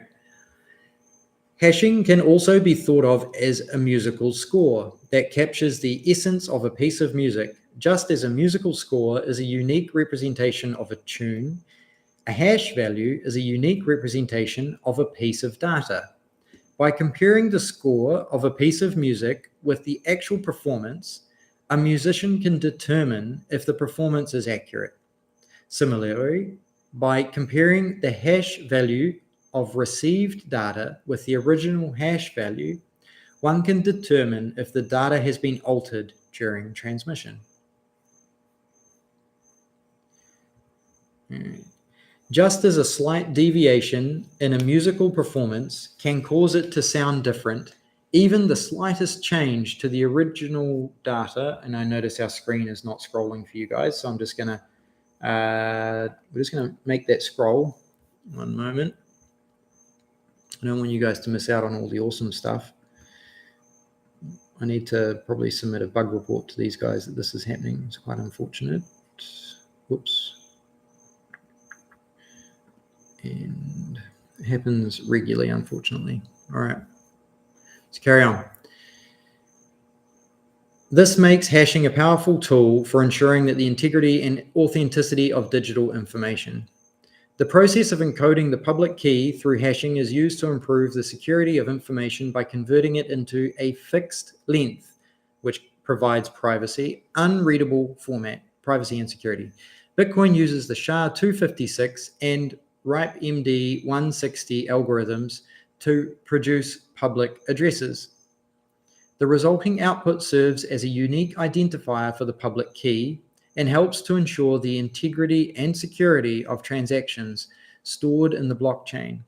Hashing can also be thought of as a musical score that captures the essence of a piece of music. Just as a musical score is a unique representation of a tune, a hash value is a unique representation of a piece of data. By comparing the score of a piece of music with the actual performance, a musician can determine if the performance is accurate. Similarly, by comparing the hash value of received data with the original hash value, one can determine if the data has been altered during transmission. Just as a slight deviation in a musical performance can cause it to sound different, even the slightest change to the original data, and I notice our screen is not scrolling for you guys, so I'm just gonna we're just gonna make that scroll. One moment. I don't want you guys to miss out on all the awesome stuff. I need to probably submit a bug report to these guys that this is happening. It's quite unfortunate. Whoops. And it happens regularly, unfortunately. All right, let's carry on. This makes hashing a powerful tool for ensuring that the integrity and authenticity of digital information. The process of encoding the public key through hashing is used to improve the security of information by converting it into a fixed length, which provides privacy, unreadable format, privacy and security. Bitcoin uses the SHA-256 and RIPE-MD160 algorithms to produce public addresses. The resulting output serves as a unique identifier for the public key and helps to ensure the integrity and security of transactions stored in the blockchain.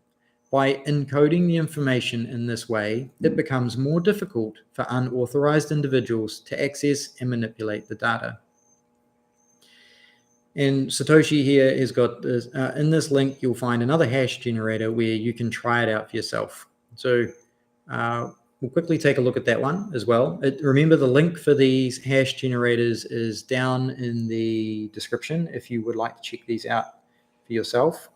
By encoding the information in this way, it becomes more difficult for unauthorized individuals to access and manipulate the data. And Satoshi here has got this, in this link, you'll find another hash generator where you can try it out for yourself. So we'll quickly take a look at that one as well. Remember, the link for these hash generators is down in the description if you would like to check these out for yourself.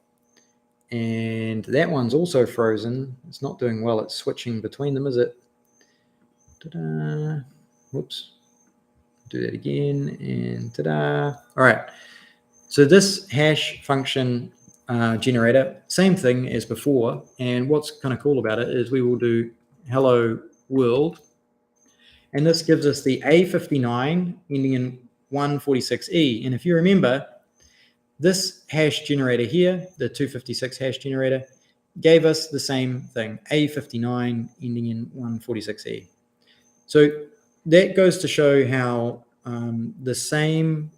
And that one's also frozen. It's not doing well. It's switching between them, is it? Ta-da. Whoops. Do that again, and ta-da. All right. So this hash function generator, same thing as before. And what's kind of cool about it is we will do hello world. And this gives us the A59 ending in 146E. And if you remember, this hash generator here, the 256 hash generator, gave us the same thing, A59 ending in 146E. So that goes to show how the same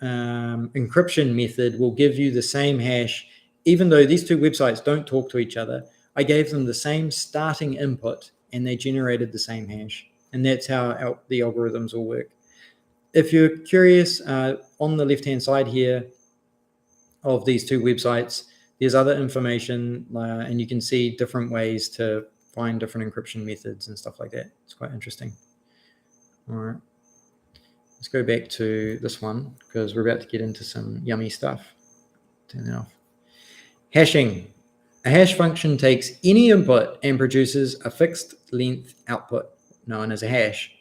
encryption method will give you the same hash, even though these two websites don't talk to each other. I gave them the same starting input and they generated the same hash. And that's how the algorithms will work. If you're curious, on the left-hand side here of these two websites, there's other information and you can see different ways to find different encryption methods and stuff like that. It's quite interesting. All right. Let's go back to this one because we're about to get into some yummy stuff. Turn that off. Hashing. A hash function takes any input and produces a fixed length output known as a hash.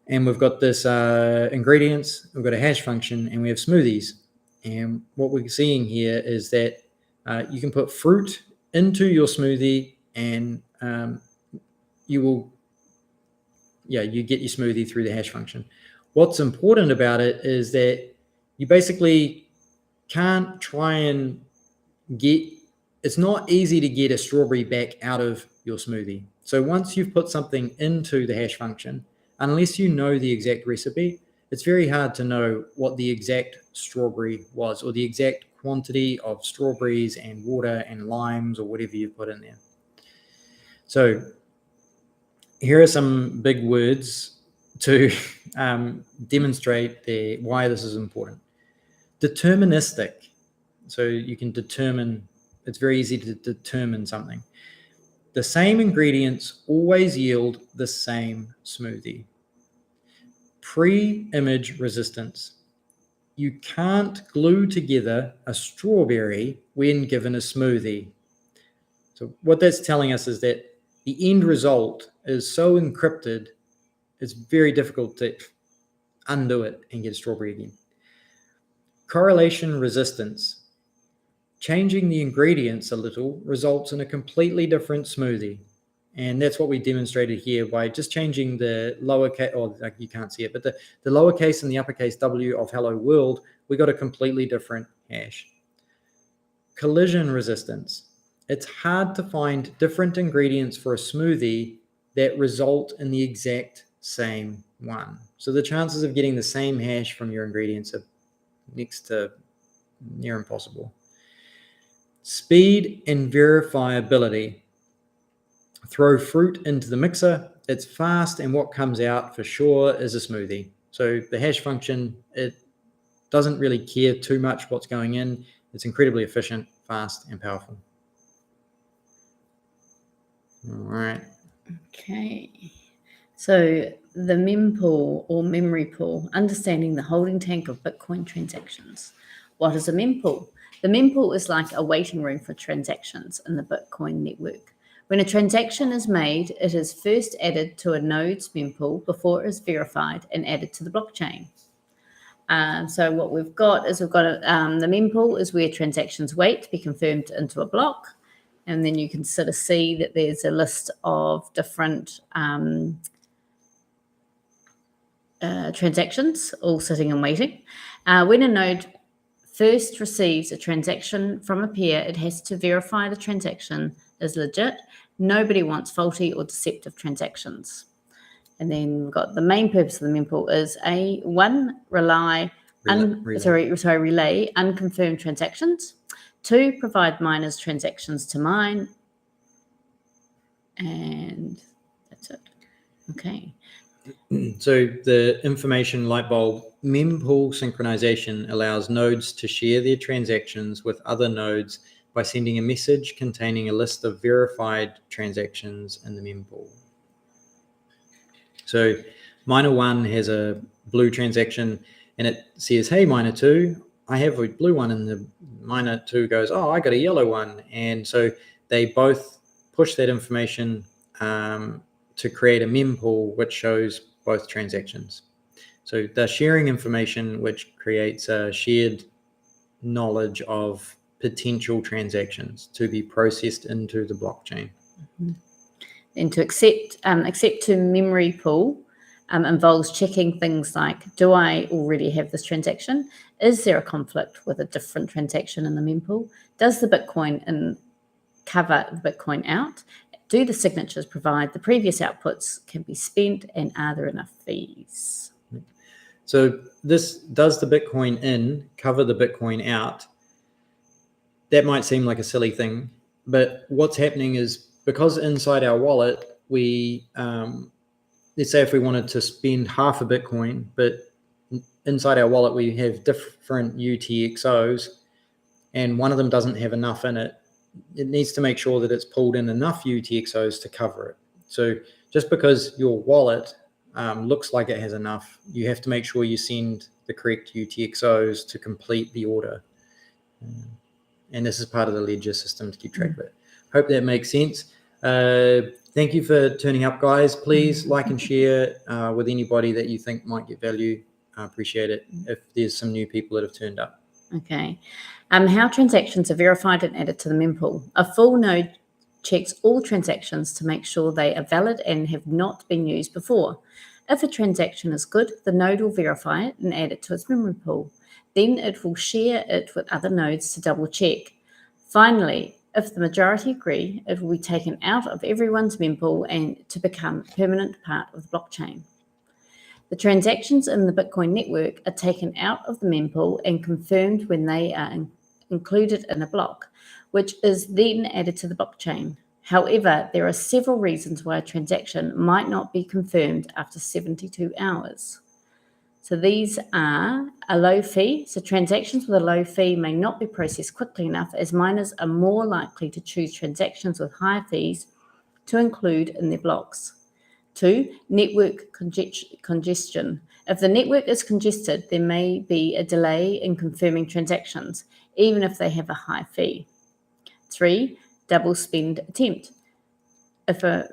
And we've got this ingredients, we've got a hash function, and we have smoothies. And what we're seeing here is that you can put fruit into your smoothie and you get your smoothie through the hash function. What's important about it is that you basically can't try and it's not easy to get a strawberry back out of your smoothie. So once you've put something into the hash function, unless you know the exact recipe, it's very hard to know what the exact strawberry was or the exact quantity of strawberries and water and limes or whatever you put in there. So here are some big words to demonstrate why this is important. Deterministic. So you can determine, it's very easy to determine something. The same ingredients always yield the same smoothie. Pre-image resistance. You can't glue together a strawberry when given a smoothie. So what that's telling us is that the end result is so encrypted, it's very difficult to undo it and get a strawberry again. Correlation resistance. Changing the ingredients a little results in a completely different smoothie. And that's what we demonstrated here by just changing the lowercase, or you can't see it, but the lowercase and the uppercase W of hello world, we got a completely different hash. Collision resistance. It's hard to find different ingredients for a smoothie that result in the exact same one. So the chances of getting the same hash from your ingredients are next to near impossible. Speed and verifiability. Throw fruit into the mixer, it's fast, and what comes out for sure is a smoothie. So the hash function, it doesn't really care too much what's going in. It's incredibly efficient, fast, and powerful. All right. Okay. So the mempool or memory pool, understanding the holding tank of Bitcoin transactions. What is a mempool? The mempool is like a waiting room for transactions in the Bitcoin network. When a transaction is made, it is first added to a node's mempool before it is verified and added to the blockchain. So what we've got is the mempool is where transactions wait to be confirmed into a block. And then you can sort of see that there's a list of different transactions all sitting and waiting. When a node first receives a transaction from a peer, it has to verify the transaction is legit. Nobody wants faulty or deceptive transactions. And then we've got the main purpose of the mempool is relay unconfirmed transactions. 2, provide miners transactions to mine. And that's it. Okay. So the information light bulb mempool synchronization allows nodes to share their transactions with other nodes by sending a message containing a list of verified transactions in the mempool. So miner 1 has a blue transaction and it says, hey, miner 2, I have a blue one, and the miner 2 goes, oh, I got a yellow one. And so they both push that information to create a mempool which shows both transactions. So they're sharing information which creates a shared knowledge of potential transactions to be processed into the blockchain. Mm-hmm. And to accept to memory pool involves checking things like, do I already have this transaction? Is there a conflict with a different transaction in the mempool? Does the Bitcoin cover the Bitcoin out? Do the signatures provide the previous outputs can be spent, and are there enough fees? So this does the Bitcoin in cover the Bitcoin out. That might seem like a silly thing, but what's happening is because inside our wallet, we, let's say if we wanted to spend half a Bitcoin, but inside our wallet, we have different UTXOs and one of them doesn't have enough in it, it needs to make sure that it's pulled in enough UTXOs to cover it. So just because your wallet looks like it has enough, you have to make sure you send the correct UTXOs to complete the order. And this is part of the ledger system to keep track of it. Hope that makes sense. Thank you for turning up, guys. Please like and share with anybody that you think might get value. I appreciate it if there's some new people that have turned up. Okay. How transactions are verified and added to the mempool. A full node checks all transactions to make sure they are valid and have not been used before. If a transaction is good, the node will verify it and add it to its memory pool. Then it will share it with other nodes to double check. Finally, if the majority agree, it will be taken out of everyone's mempool and to become a permanent part of the blockchain. The transactions in the Bitcoin network are taken out of the mempool and confirmed when they are included in a block, which is then added to the blockchain. However, there are several reasons why a transaction might not be confirmed after 72 hours. So these are a low fee. So transactions with a low fee may not be processed quickly enough, as miners are more likely to choose transactions with higher fees to include in their blocks. 2, network congestion. If the network is congested, there may be a delay in confirming transactions, even if they have a high fee. 3, double spend attempt. If a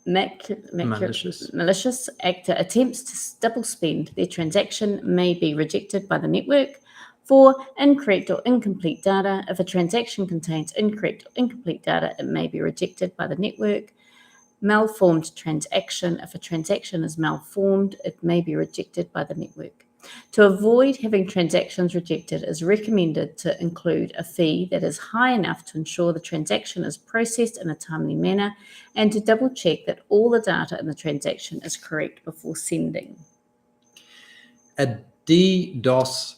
malicious actor attempts to double spend, their transaction may be rejected by the network. 4, incorrect or incomplete data. If a transaction contains incorrect or incomplete data, it may be rejected by the network. Malformed transaction. If a transaction is malformed, it may be rejected by the network. To avoid having transactions rejected, it is recommended to include a fee that is high enough to ensure the transaction is processed in a timely manner and to double check that all the data in the transaction is correct before sending. A DDoS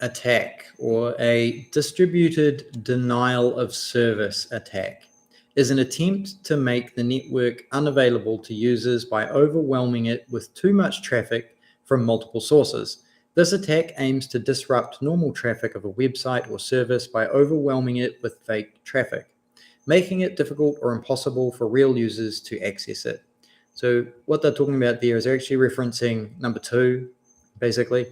attack, or a distributed denial of service attack, is an attempt to make the network unavailable to users by overwhelming it with too much traffic from multiple sources. This attack aims to disrupt normal traffic of a website or service by overwhelming it with fake traffic, making it difficult or impossible for real users to access it. So what they're talking about there is they're actually referencing number 2, basically.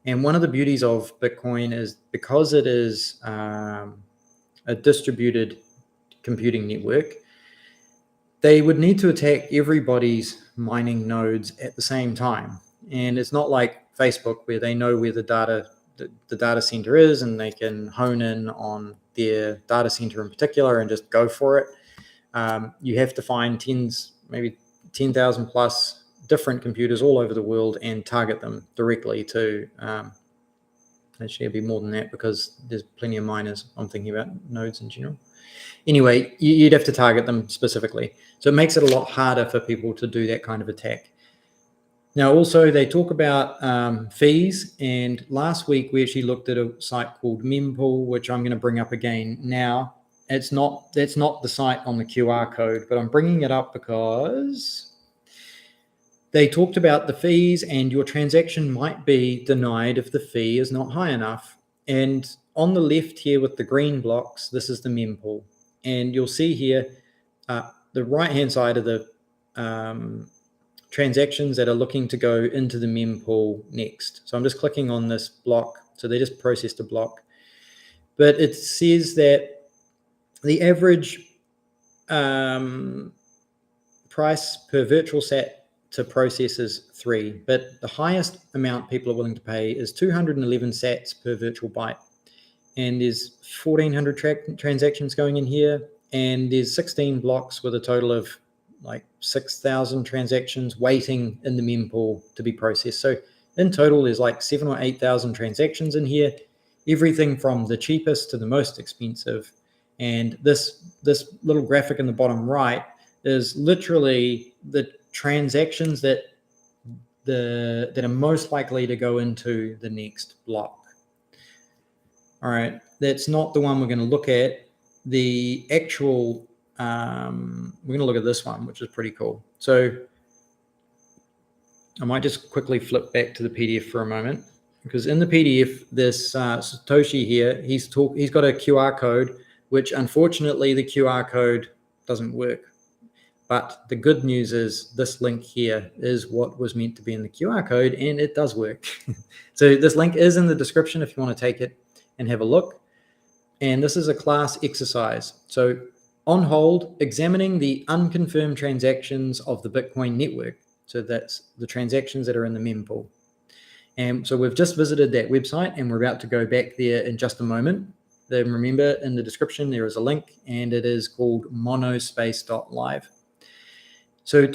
And one of the beauties of Bitcoin is because it is a distributed computing network, they would need to attack everybody's mining nodes at the same time. And it's not like Facebook where they know where the data center is and they can hone in on their data center in particular and just go for it. You have to find maybe 10,000 plus different computers all over the world and target them directly to, actually it'd be more than that because there's plenty of miners. I'm thinking about nodes in general. Anyway, you'd have to target them specifically. So it makes it a lot harder for people to do that kind of attack. Now, also, they talk about fees. And last week, we actually looked at a site called Mempool, which I'm going to bring up again now. That's not the site on the QR code, but I'm bringing it up because they talked about the fees, and your transaction might be denied if the fee is not high enough. And on the left here with the green blocks, this is the mempool. And you'll see here the right-hand side of the transactions that are looking to go into the mempool next. So I'm just clicking on this block. So they just processed a block. But it says that the average price per virtual sat to process is 3, but the highest amount people are willing to pay is 211 sats per virtual byte. And there's 1,400 transactions going in here, and there's 16 blocks with a total of like 6,000 transactions waiting in the mempool to be processed. So in total, there's like 7,000 or 8,000 transactions in here, everything from the cheapest to the most expensive. And this little graphic in the bottom right is literally the transactions that are most likely to go into the next block. All right, that's not the one we're going to look at. The actual, we're going to look at this one, which is pretty cool. So I might just quickly flip back to the PDF for a moment, because in the PDF, this Satoshi here, he's got a QR code, which unfortunately the QR code doesn't work. But the good news is this link here is what was meant to be in the QR code, and it does work. So this link is in the description if you want to take it and have a look. And this is a class exercise. So on hold, examining the unconfirmed transactions of the Bitcoin network. So that's the transactions that are in the mempool. And so we've just visited that website, and we're about to go back there in just a moment. Then remember, in the description, there is a link, and it is called monospace.live. So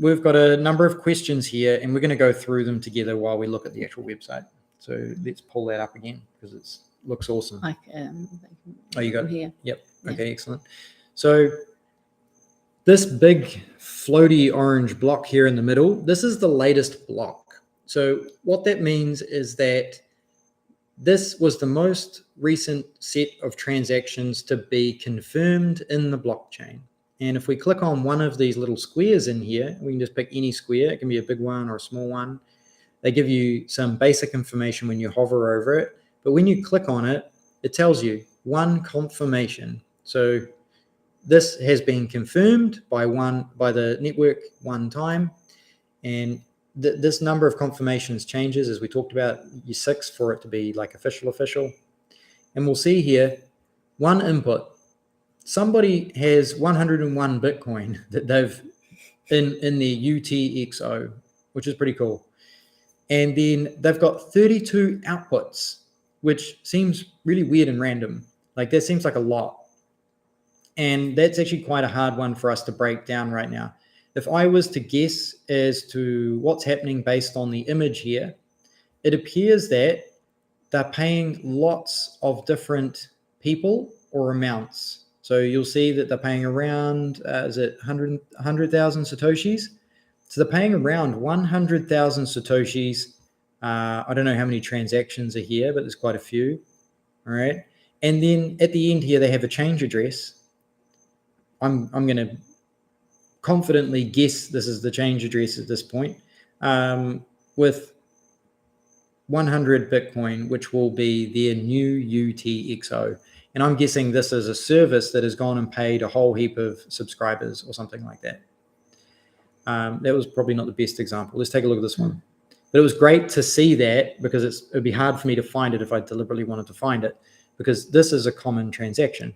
we've got a number of questions here, and we're going to go through them together while we look at the actual website. So let's pull that up again, because it looks awesome. Oh, you got it here. Yep. Yeah. Okay, excellent. So this big floaty orange block here in the middle, this is the latest block. So what that means is that this was the most recent set of transactions to be confirmed in the blockchain. And if we click on one of these little squares in here, we can just pick any square. It can be a big one or a small one. They give you some basic information when you hover over it. But when you click on it, it tells you one confirmation. So this has been confirmed by the network one time. And this number of confirmations changes, as we talked about, 6 for it to be like official. And we'll see here, one input. Somebody has 101 Bitcoin that they've in their UTXO, which is pretty cool. And then they've got 32 outputs, which seems really weird and random. Like that seems like a lot. And that's actually quite a hard one for us to break down right now. If I was to guess as to what's happening based on the image here, it appears that they're paying lots of different people or amounts. So you'll see that they're paying around, is it 100,000 Satoshis? So they're paying around 100,000 Satoshis. I don't know how many transactions are here, but there's quite a few. All right. And then at the end here, they have a change address. I'm going to confidently guess this is the change address at this point, with 100 Bitcoin, which will be their new UTXO. And I'm guessing this is a service that has gone and paid a whole heap of subscribers or something like that. That was probably not the best example. Let's take a look at this one. But it was great to see that, because it'd be hard for me to find it if I deliberately wanted to find it, because this is a common transaction.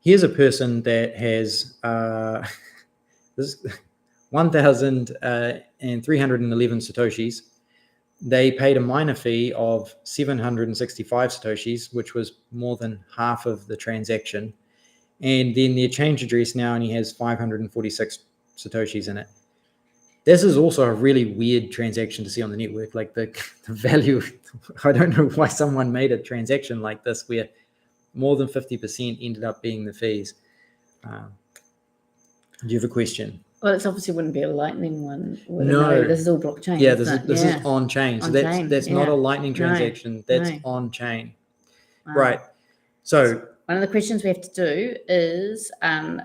Here's a person that has this 1,311 Satoshis. They paid a miner fee of 765 Satoshis, which was more than half of the transaction. And then the exchange address now only has 546 Satoshis in it. This is also a really weird transaction to see on the network. Like the value, I don't know why someone made a transaction like this where more than 50% ended up being the fees. Do you have a question? Well, it obviously wouldn't be a Lightning one. No. This is all blockchain. Yeah, this is on chain. So On-chain, that's not yeah. a Lightning transaction. That's no. on chain. Wow. Right. So one of the questions we have to do is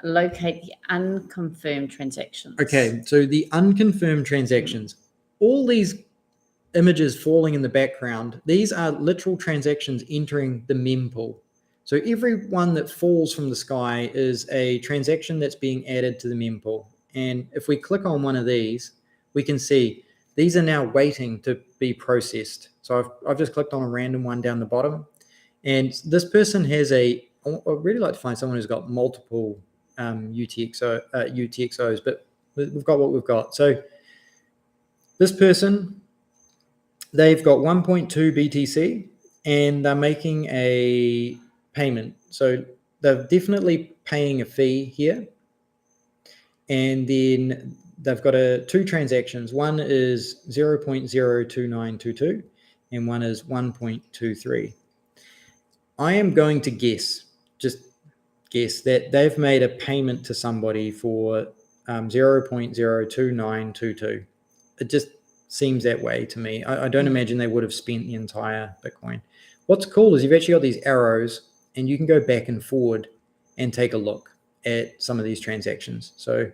locate the unconfirmed transactions. Okay, so the unconfirmed transactions, all these images falling in the background, these are literal transactions entering the mempool. So every one that falls from the sky is a transaction that's being added to the mempool. And if we click on one of these, we can see these are now waiting to be processed. So I've just clicked on a random one down the bottom. And this person has I'd really like to find someone who's got multiple UTXOs, but we've got what we've got. So this person, they've got 1.2 BTC and they're making a payment. So they're definitely paying a fee here. And then they've got two transactions. One is 0.02922 and one is 1.23. I am going to guess that they've made a payment to somebody for 0.02922. It just seems that way to me. I don't imagine they would have spent the entire Bitcoin. What's cool is you've actually got these arrows and you can go back and forward and take a look at some of these transactions. So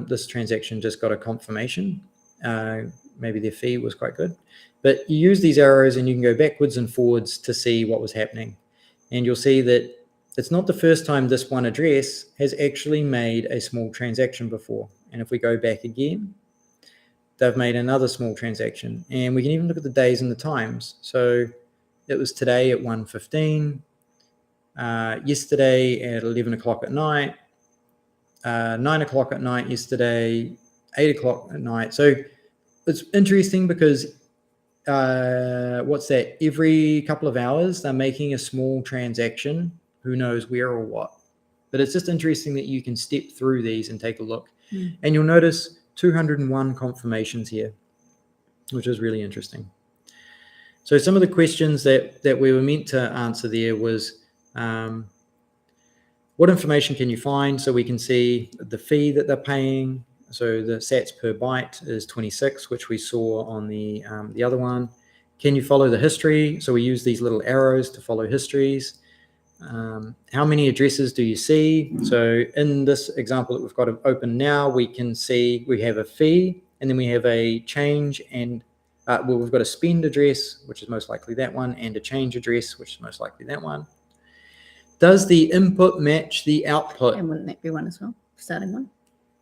this transaction just got a confirmation. Maybe their fee was quite good. But you use these arrows and you can go backwards and forwards to see what was happening. And you'll see that it's not the first time this one address has actually made a small transaction before. And if we go back again, they've made another small transaction. And we can even look at the days and the times. So it was today at 1:15, yesterday at 11 o'clock at night, 9 o'clock at night yesterday, 8 o'clock at night. So it's interesting because what's that? Every couple of hours, they're making a small transaction. Who knows where or what? But it's just interesting that you can step through these and take a look. And you'll notice 201 confirmations here, which is really interesting. So some of the questions that we were meant to answer there was, what information can you find? So we can see the fee that they're paying. So the sats per byte is 26, which we saw on the other one. Can you follow the history? So we use these little arrows to follow histories. How many addresses do you see? So in this example that we've got open now, we can see we have a fee, and then we have a change, and we've got a spend address, which is most likely that one, and a change address, which is most likely that one. Does the input match the output? And wouldn't that be one as well? Starting one?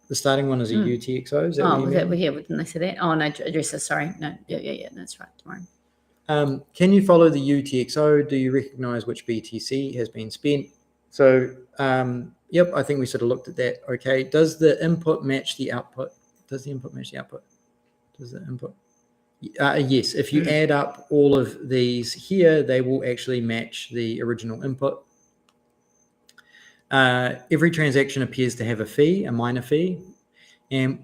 The starting one is a UTXO. Is that was that here? Didn't they say that? Oh, no, addresses. Sorry. No. Yeah. That's right. Tomorrow. Can you follow the UTXO? Do you recognize which BTC has been spent? So, yep, I think we sort of looked at that. Okay. Does the input match the output? Does the input match the output? Does the input? Yes. If you add up all of these here, they will actually match the original input. Every transaction appears to have a fee, a minor fee. And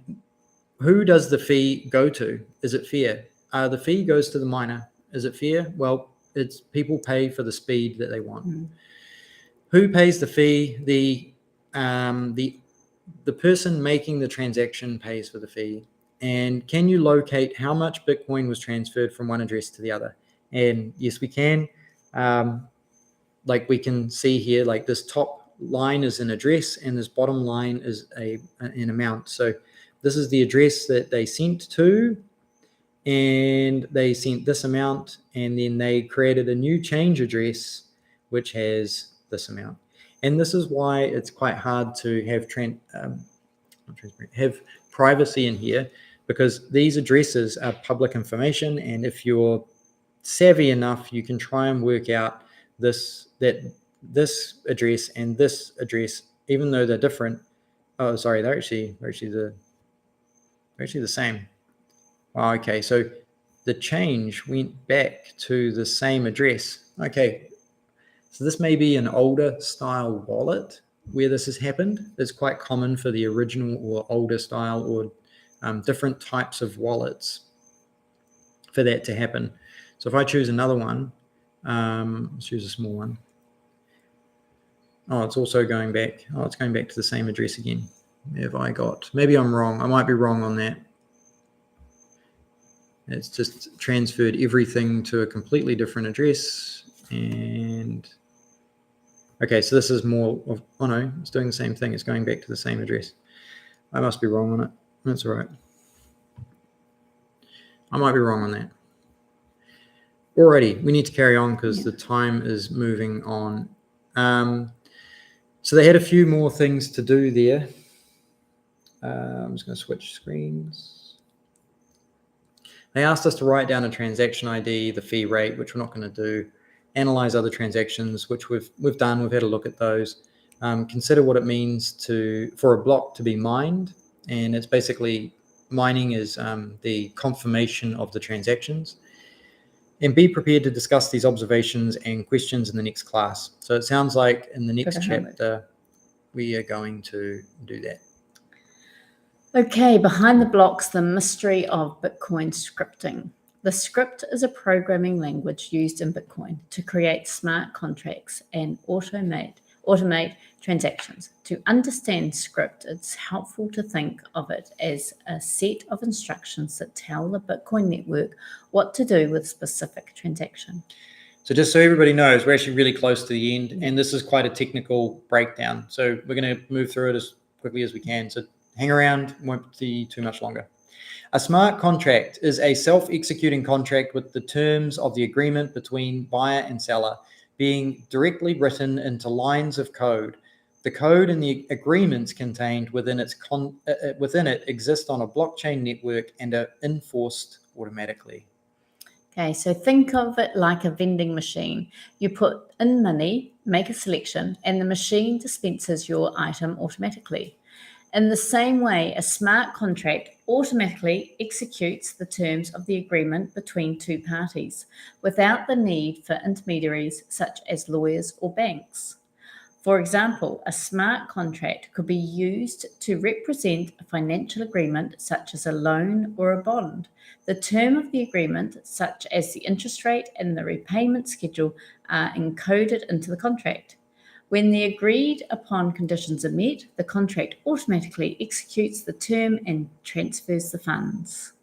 who does the fee go to? Is it fair? The fee goes to the miner. Is it fair? Well, it's people pay for the speed that they want. Who pays the fee? The person making the transaction pays for the fee. And can you locate how much Bitcoin was transferred from one address to the other? And yes, we can. Like we can see here, like this top line is an address and this bottom line is an amount. So this is the address that they sent to, and they sent this amount, and then they created a new change address which has this amount. And this is why it's quite hard to have privacy in here, because these addresses are public information, and if you're savvy enough, you can try and work out this address and this address, even though they're different. Oh, sorry, they're actually the same. Oh, okay, so the change went back to the same address. Okay, so this may be an older style wallet where this has happened. It's quite common for the original or older style or different types of wallets for that to happen. So if I choose another one, let's choose a small one. Oh, it's also going back. Oh, it's going back to the same address again. Have I got? Maybe I'm wrong. I might be wrong on that. It's just transferred everything to a completely different address. And okay, so this is more of, oh no, it's doing the same thing. It's going back to the same address. I must be wrong on it. That's all right. I might be wrong on that. Alrighty, we need to carry on because the time is moving on. So they had a few more things to do there. I'm just going to switch screens. They asked us to write down a transaction ID, the fee rate, which we're not going to do. Analyze other transactions, which we've done. We've had a look at those. Consider what it means for a block to be mined, and it's basically mining is the confirmation of the transactions. And be prepared to discuss these observations and questions in the next class. So it sounds like in the next chapter, we are going to do that. Okay, behind the blocks, the mystery of Bitcoin scripting. The script is a programming language used in Bitcoin to create smart contracts and automate transactions. To understand script, it's helpful to think of it as a set of instructions that tell the Bitcoin network what to do with specific transaction. So just so everybody knows, we're actually really close to the end, and this is quite a technical breakdown. So we're going to move through it as quickly as we can. So hang around, won't be too much longer. A smart contract is a self-executing contract with the terms of the agreement between buyer and seller being directly written into lines of code. The code and the agreements contained within it exist on a blockchain network and are enforced automatically. Okay, so think of it like a vending machine. You put in money, make a selection, and the machine dispenses your item automatically. In the same way, a smart contract automatically executes the terms of the agreement between two parties without the need for intermediaries such as lawyers or banks. For example, a smart contract could be used to represent a financial agreement such as a loan or a bond. The term of the agreement, such as the interest rate and the repayment schedule, are encoded into the contract. When the agreed upon conditions are met, the contract automatically executes the term and transfers the funds.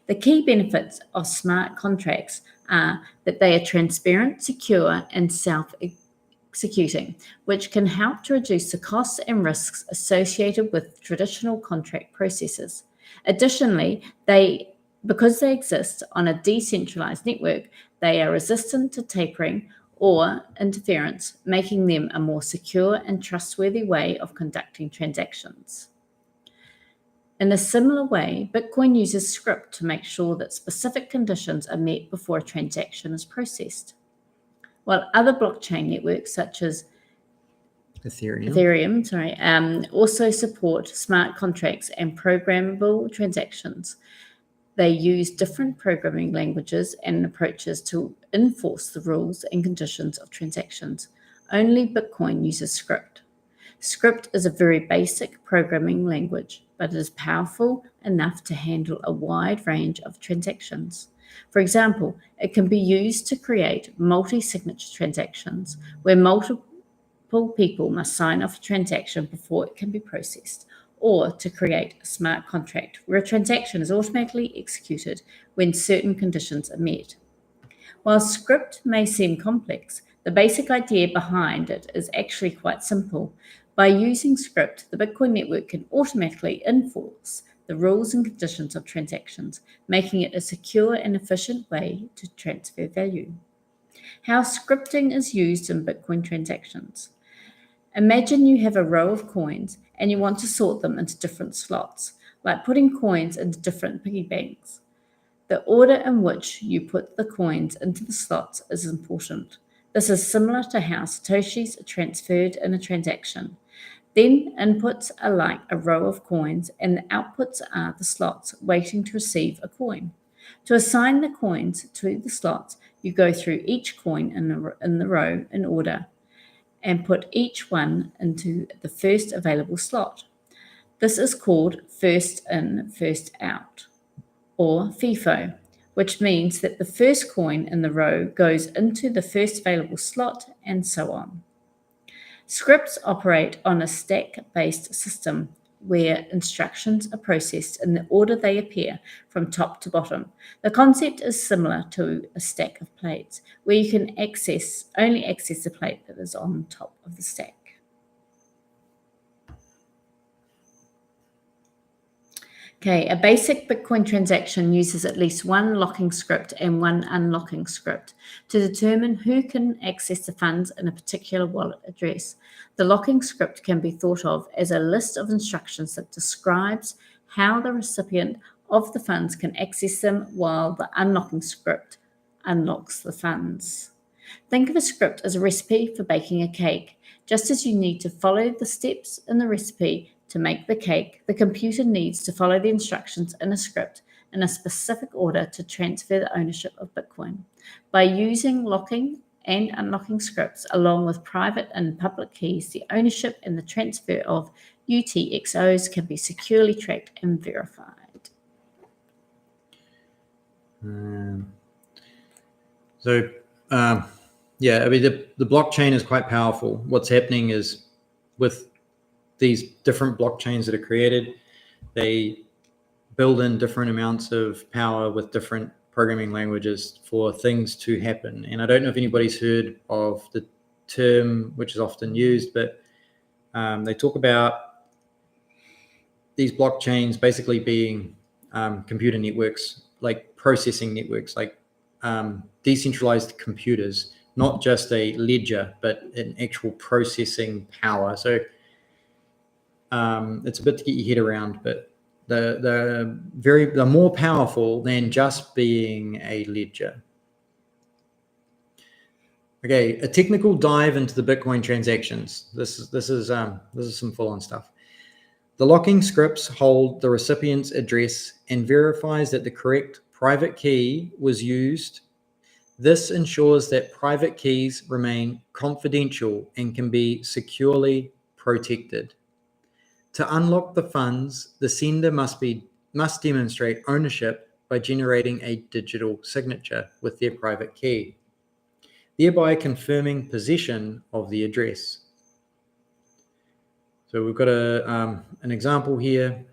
The key benefits of smart contracts are that they are transparent, secure, and self-executing, which can help to reduce the costs and risks associated with traditional contract processes. Additionally, because they exist on a decentralized network, they are resistant to tampering or interference, making them a more secure and trustworthy way of conducting transactions. In a similar way, Bitcoin uses script to make sure that specific conditions are met before a transaction is processed. While other blockchain networks, such as Ethereum, also support smart contracts and programmable transactions. They use different programming languages and approaches to enforce the rules and conditions of transactions. Only Bitcoin uses script. Script is a very basic programming language, but it is powerful enough to handle a wide range of transactions. For example, it can be used to create multi-signature transactions where multiple people must sign off a transaction before it can be processed, or to create a smart contract where a transaction is automatically executed when certain conditions are met. While script may seem complex, the basic idea behind it is actually quite simple. By using script, the Bitcoin network can automatically enforce the rules and conditions of transactions, making it a secure and efficient way to transfer value. How scripting is used in Bitcoin transactions. Imagine you have a row of coins and you want to sort them into different slots, like putting coins into different piggy banks. The order in which you put the coins into the slots is important. This is similar to how Satoshis are transferred in a transaction. Then inputs are like a row of coins and the outputs are the slots waiting to receive a coin. To assign the coins to the slots, you go through each coin in the row in order and put each one into the first available slot. This is called first in, first out, or FIFO, which means that the first coin in the row goes into the first available slot and so on. Scripts operate on a stack-based system where instructions are processed in the order they appear from top to bottom. The concept is similar to a stack of plates, where you can only access the plate that is on top of the stack. Okay, a basic Bitcoin transaction uses at least one locking script and one unlocking script to determine who can access the funds in a particular wallet address. The locking script can be thought of as a list of instructions that describes how the recipient of the funds can access them, while the unlocking script unlocks the funds. Think of a script as a recipe for baking a cake. Just as you need to follow the steps in the recipe to make the cake, the computer needs to follow the instructions in a script in a specific order to transfer the ownership of Bitcoin. By using locking and unlocking scripts along with private and public keys, the ownership and the transfer of UTXOs can be securely tracked and verified. Yeah, I mean, the blockchain is quite powerful. What's happening is with these different blockchains that are created, they build in different amounts of power with different programming languages for things to happen. And I don't know if anybody's heard of the term, which is often used, but they talk about these blockchains basically being computer networks, like processing networks, like decentralized computers, not just a ledger, but an actual processing power. So it's a bit to get your head around, but they're more powerful than just being a ledger. Okay, a technical dive into the Bitcoin transactions. This is some full-on stuff. The locking scripts hold the recipient's address and verifies that the correct private key was used. This ensures that private keys remain confidential and can be securely protected. To unlock the funds, the sender must demonstrate ownership by generating a digital signature with their private key, thereby confirming possession of the address. So we've got an example here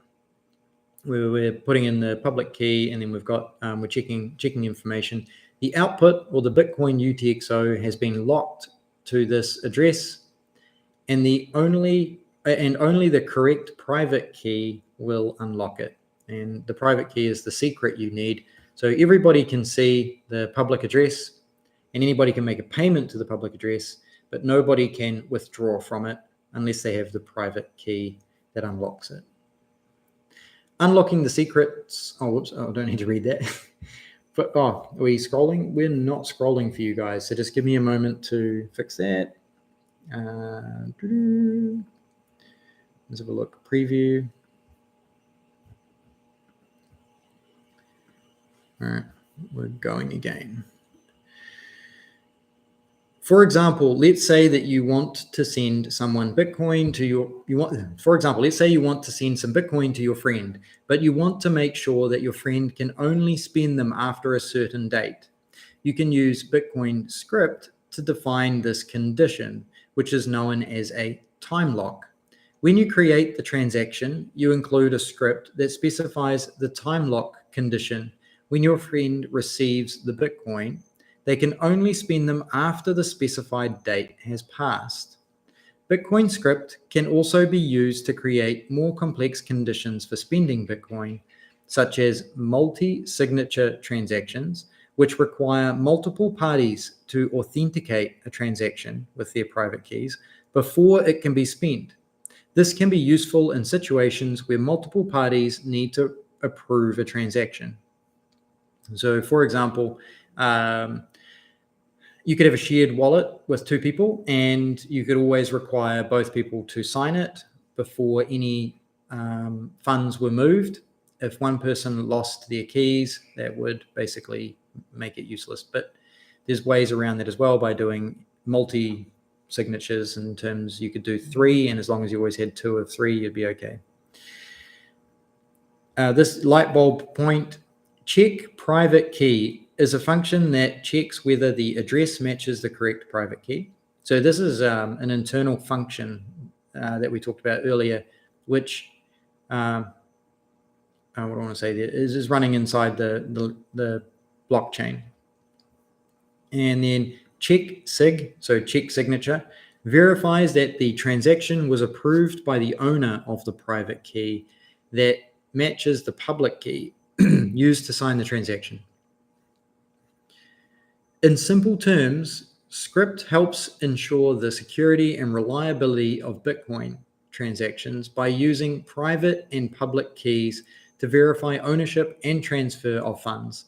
where we're putting in the public key, and then we've got we're checking information. The output, or the Bitcoin UTXO, has been locked to this address, and only the correct private key will unlock it. And the private key is the secret you need. So everybody can see the public address, and anybody can make a payment to the public address, but nobody can withdraw from it unless they have the private key that unlocks it. Unlocking the secrets. Oh, whoops. Oh, I don't need to read that. But, are we scrolling? We're not scrolling for you guys. So just give me a moment to fix that. Let's have a look. Preview. All right, we're going again. For example, let's say that you want to send someone Bitcoin to for example, let's say you want to send some Bitcoin to your friend, but you want to make sure that your friend can only spend them after a certain date. You can use Bitcoin script to define this condition, which is known as a time lock. When you create the transaction, you include a script that specifies the time lock condition. When your friend receives the Bitcoin, they can only spend them after the specified date has passed. Bitcoin script can also be used to create more complex conditions for spending Bitcoin, such as multi-signature transactions, which require multiple parties to authenticate a transaction with their private keys before it can be spent. This can be useful in situations where multiple parties need to approve a transaction. So, for example, you could have a shared wallet with two people, and you could always require both people to sign it before any funds were moved. If one person lost their keys, that would basically make it useless. But there's ways around that as well by doing multi-signatures. In terms, you could do 3, and as long as you always had 2 of 3, you'd be okay. This light bulb point, check private key, is a function that checks whether the address matches the correct private key. So this is an internal function that we talked about earlier, which what I want to say there is running inside the blockchain. And then check sig, so check signature, verifies that the transaction was approved by the owner of the private key that matches the public key used to sign the transaction. In simple terms, Script helps ensure the security and reliability of Bitcoin transactions by using private and public keys to verify ownership and transfer of funds.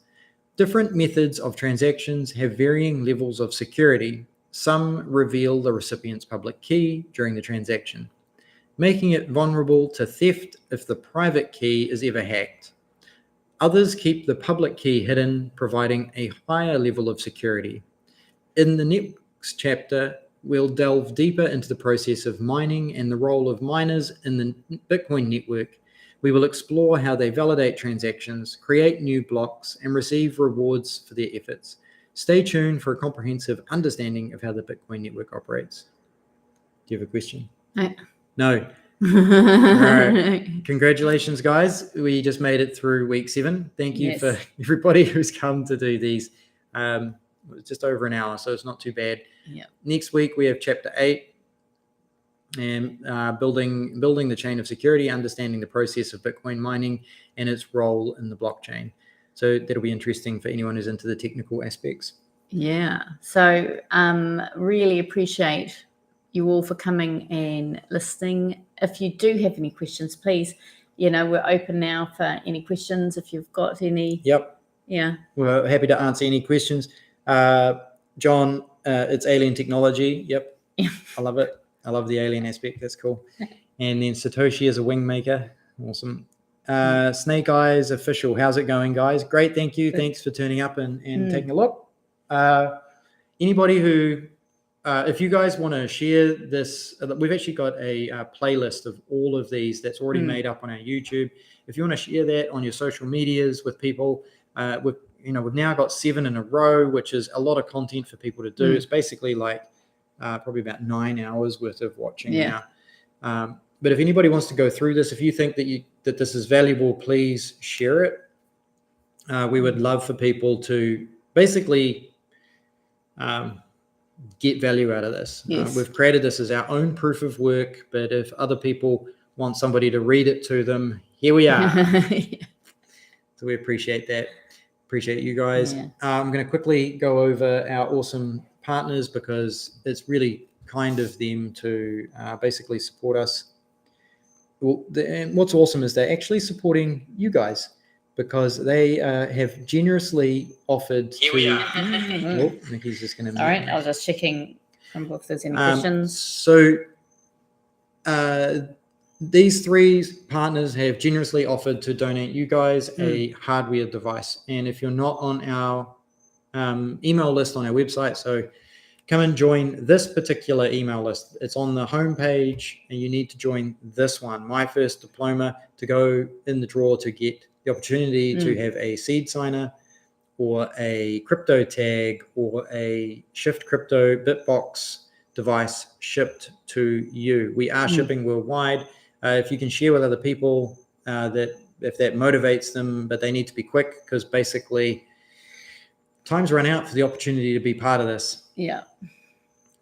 Different methods of transactions have varying levels of security. Some reveal the recipient's public key during the transaction, making it vulnerable to theft if the private key is ever hacked. Others keep the public key hidden, providing a higher level of security. In the next chapter, we'll delve deeper into the process of mining and the role of miners in the Bitcoin network. We will explore how they validate transactions, create new blocks, and receive rewards for their efforts. Stay tuned for a comprehensive understanding of how the Bitcoin network operates. Do you have a question? No. All right. Congratulations, guys. We just made it through week 7. Thank you for everybody who's come to do these. Just over an hour, so it's not too bad. Yeah. Next week, we have chapter 8. And building the chain of security, understanding the process of Bitcoin mining and its role in the blockchain. So that'll be interesting for anyone who's into the technical aspects. Yeah. So really appreciate you all for coming and listening. If you do have any questions, please, we're open now for any questions. If you've got any. Yep. Yeah. We're happy to answer any questions. John, it's alien technology. Yep. Yeah. I love it. I love the alien aspect. That's cool. And then Satoshi is a wing maker. Awesome. Snake Eyes Official. How's it going, guys? Great. Thank you. Thanks for turning up and taking a look. Anybody who, if you guys want to share this, we've actually got a playlist of all of these that's already made up on our YouTube. If you want to share that on your social medias with people, we've now got 7 in a row, which is a lot of content for people to do. It's basically like probably about 9 hours worth of watching now. But if anybody wants to go through this, if you think that this is valuable, please share it. We would love for people to basically get value out of this. Yes. We've created this as our own proof of work, but if other people want somebody to read it to them, here we are. So we appreciate that. Appreciate you guys. Yeah. I'm going to quickly go over our awesome partners because it's really kind of them to basically support us. And what's awesome is they're actually supporting you guys because they have generously offered Nicki's just going to. All right, I was just checking if there's any questions. So these 3 partners have generously offered to donate you guys a hardware device. And if you're not on our email list on our website, so come and join this particular email list. It's on the homepage, and you need to join this one, My First Diploma, to go in the draw to get the opportunity to have a seed signer or a crypto tag or a Shift Crypto Bitbox device shipped to you. We are shipping worldwide. If you can share with other people if that motivates them, but they need to be quick because basically time's run out for the opportunity to be part of this. Yeah.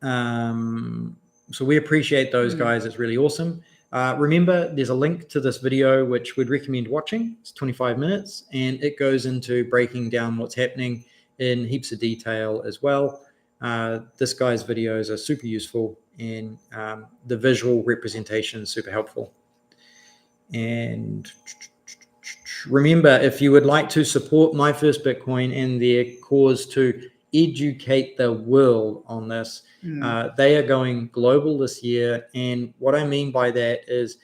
So we appreciate those guys. It's really awesome. Remember, there's a link to this video, which we'd recommend watching. It's 25 minutes, and it goes into breaking down what's happening in heaps of detail as well. This guy's videos are super useful, and the visual representation is super helpful. And remember, if you would like to support My First Bitcoin and their cause to educate the world on this, they are going global this year. And what I mean by that is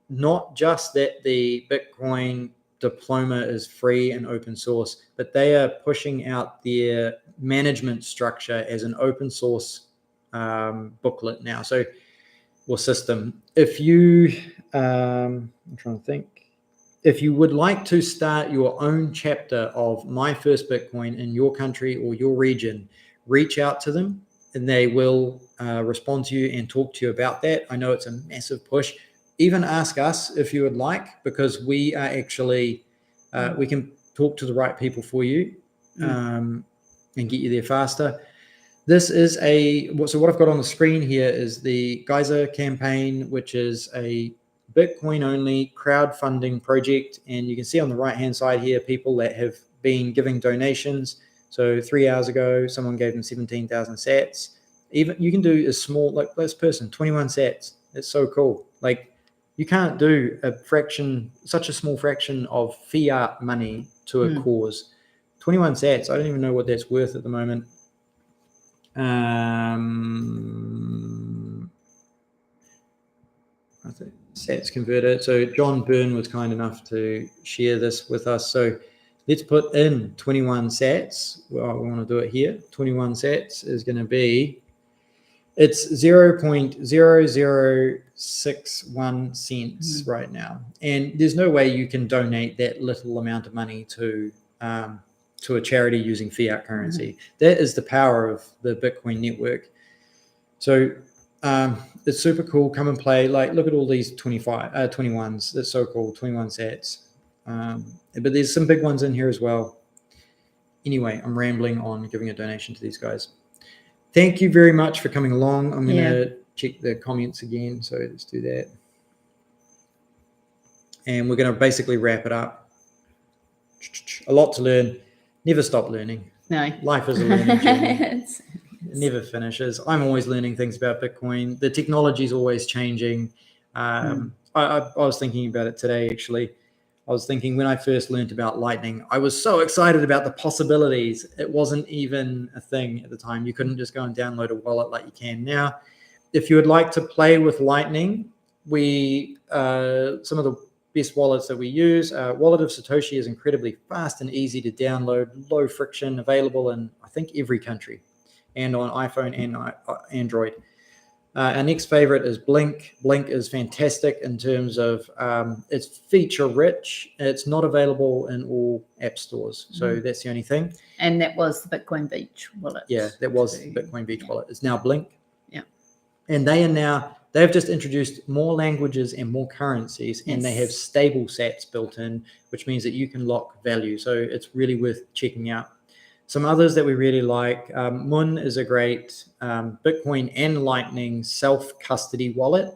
not just that the Bitcoin Diploma is free and open source, but they are pushing out their management structure as an open source booklet now. So, or system. If you, I'm trying to think. If you would like to start your own chapter of My First Bitcoin in your country or your region, reach out to them. and they will respond to you and talk to you about that. I know it's a massive push. Even ask us if you would like, because we are actually, we can talk to the right people for you and get you there faster. This is so what I've got on the screen here is the Geyser campaign, which is a Bitcoin only crowdfunding project. And you can see on the right hand side here, people that have been giving donations. So 3 hours ago, someone gave them 17,000 sats. Even you can do a small, like this person, 21 sats. It's so cool. Like you can't do a fraction, such a small fraction of fiat money to a cause. 21 sats. I don't even know what that's worth at the moment. I think sats converted. So John Byrne was kind enough to share this with us. So let's put in 21 sats. Well, we want to do it here. 21 sats is going to be, it's 0.0061 cents right now. And there's no way you can donate that little amount of money to a charity using fiat currency. That is the power of the Bitcoin network. So it's super cool. Come and play. Like, look at all these 21s. That's so cool. 21 sats. But there's some big ones in here as well. Anyway, I'm rambling on giving a donation to these guys. Thank you very much for coming along. I'm going to check the comments again. So let's do that. And we're going to basically wrap it up. A lot to learn. Never stop learning. No. Life is a learning journey. It never finishes. I'm always learning things about Bitcoin. The technology is always changing. I was thinking about it today, actually. I was thinking when I first learned about Lightning, I was so excited about the possibilities. It wasn't even a thing at the time. You couldn't just go and download a wallet like you can now. If you would like to play with Lightning, some of the best wallets that we use, Wallet of Satoshi is incredibly fast and easy to download, low friction, available in, I think, every country, and on iPhone and Android. Our next favorite is Blink. Blink is fantastic in terms of it's feature rich. It's not available in all app stores. So that's the only thing. And that was the Bitcoin Beach wallet. Yeah, that was the Bitcoin Beach wallet. It's now Blink. Yeah. And they've just introduced more languages and more currencies, and they have stable sats built in, which means that you can lock value. So it's really worth checking out. Some others that we really like, Moon is a great Bitcoin and Lightning self-custody wallet.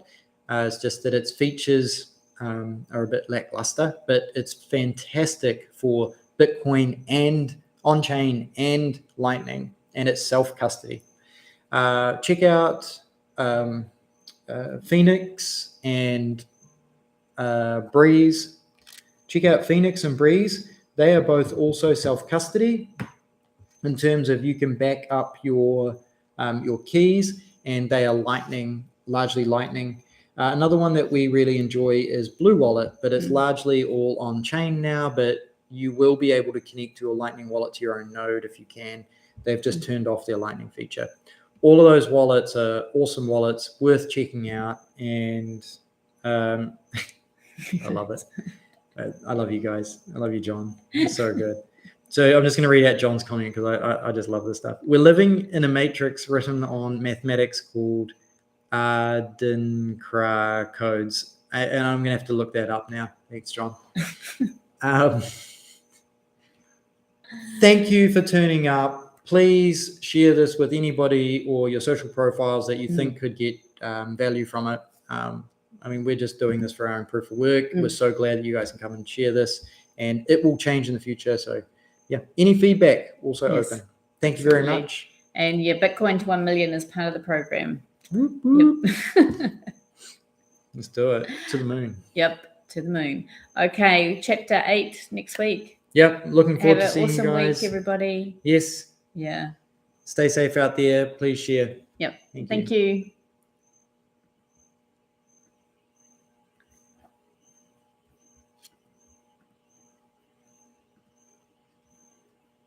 It's just that its features are a bit lackluster, but it's fantastic for Bitcoin and on-chain and Lightning, and it's self-custody. Check out Phoenix and Breeze. Check out Phoenix and Breeze. They are both also self-custody, in terms of you can back up your keys, and they are largely Lightning. Another one that we really enjoy is Blue Wallet, but it's largely all on chain now, but you will be able to connect your Lightning wallet to your own node if you can. They've just turned off their Lightning feature. All of those wallets are awesome wallets, worth checking out, and I love it. I love you guys. I love you, John. It's so good. So I'm just going to read out John's comment because I just love this stuff. We're living in a matrix written on mathematics called Adinkra codes. And I'm going to have to look that up now. Thanks, John. Thank you for turning up. Please share this with anybody or your social profiles that you think could get value from it. I mean, we're just doing this for our own proof of work. We're so glad that you guys can come and share this, and it will change in the future. So yeah, any feedback also open. Thank you very much. And Bitcoin to 1 million is part of the program. Whoop, whoop. Yep. Let's do it. To the moon. Yep, to the moon. Okay, chapter 8 next week. Yep, looking forward to seeing you guys. Have an awesome week, everybody. Yes. Yeah. Stay safe out there. Please share. Yep. Thank you.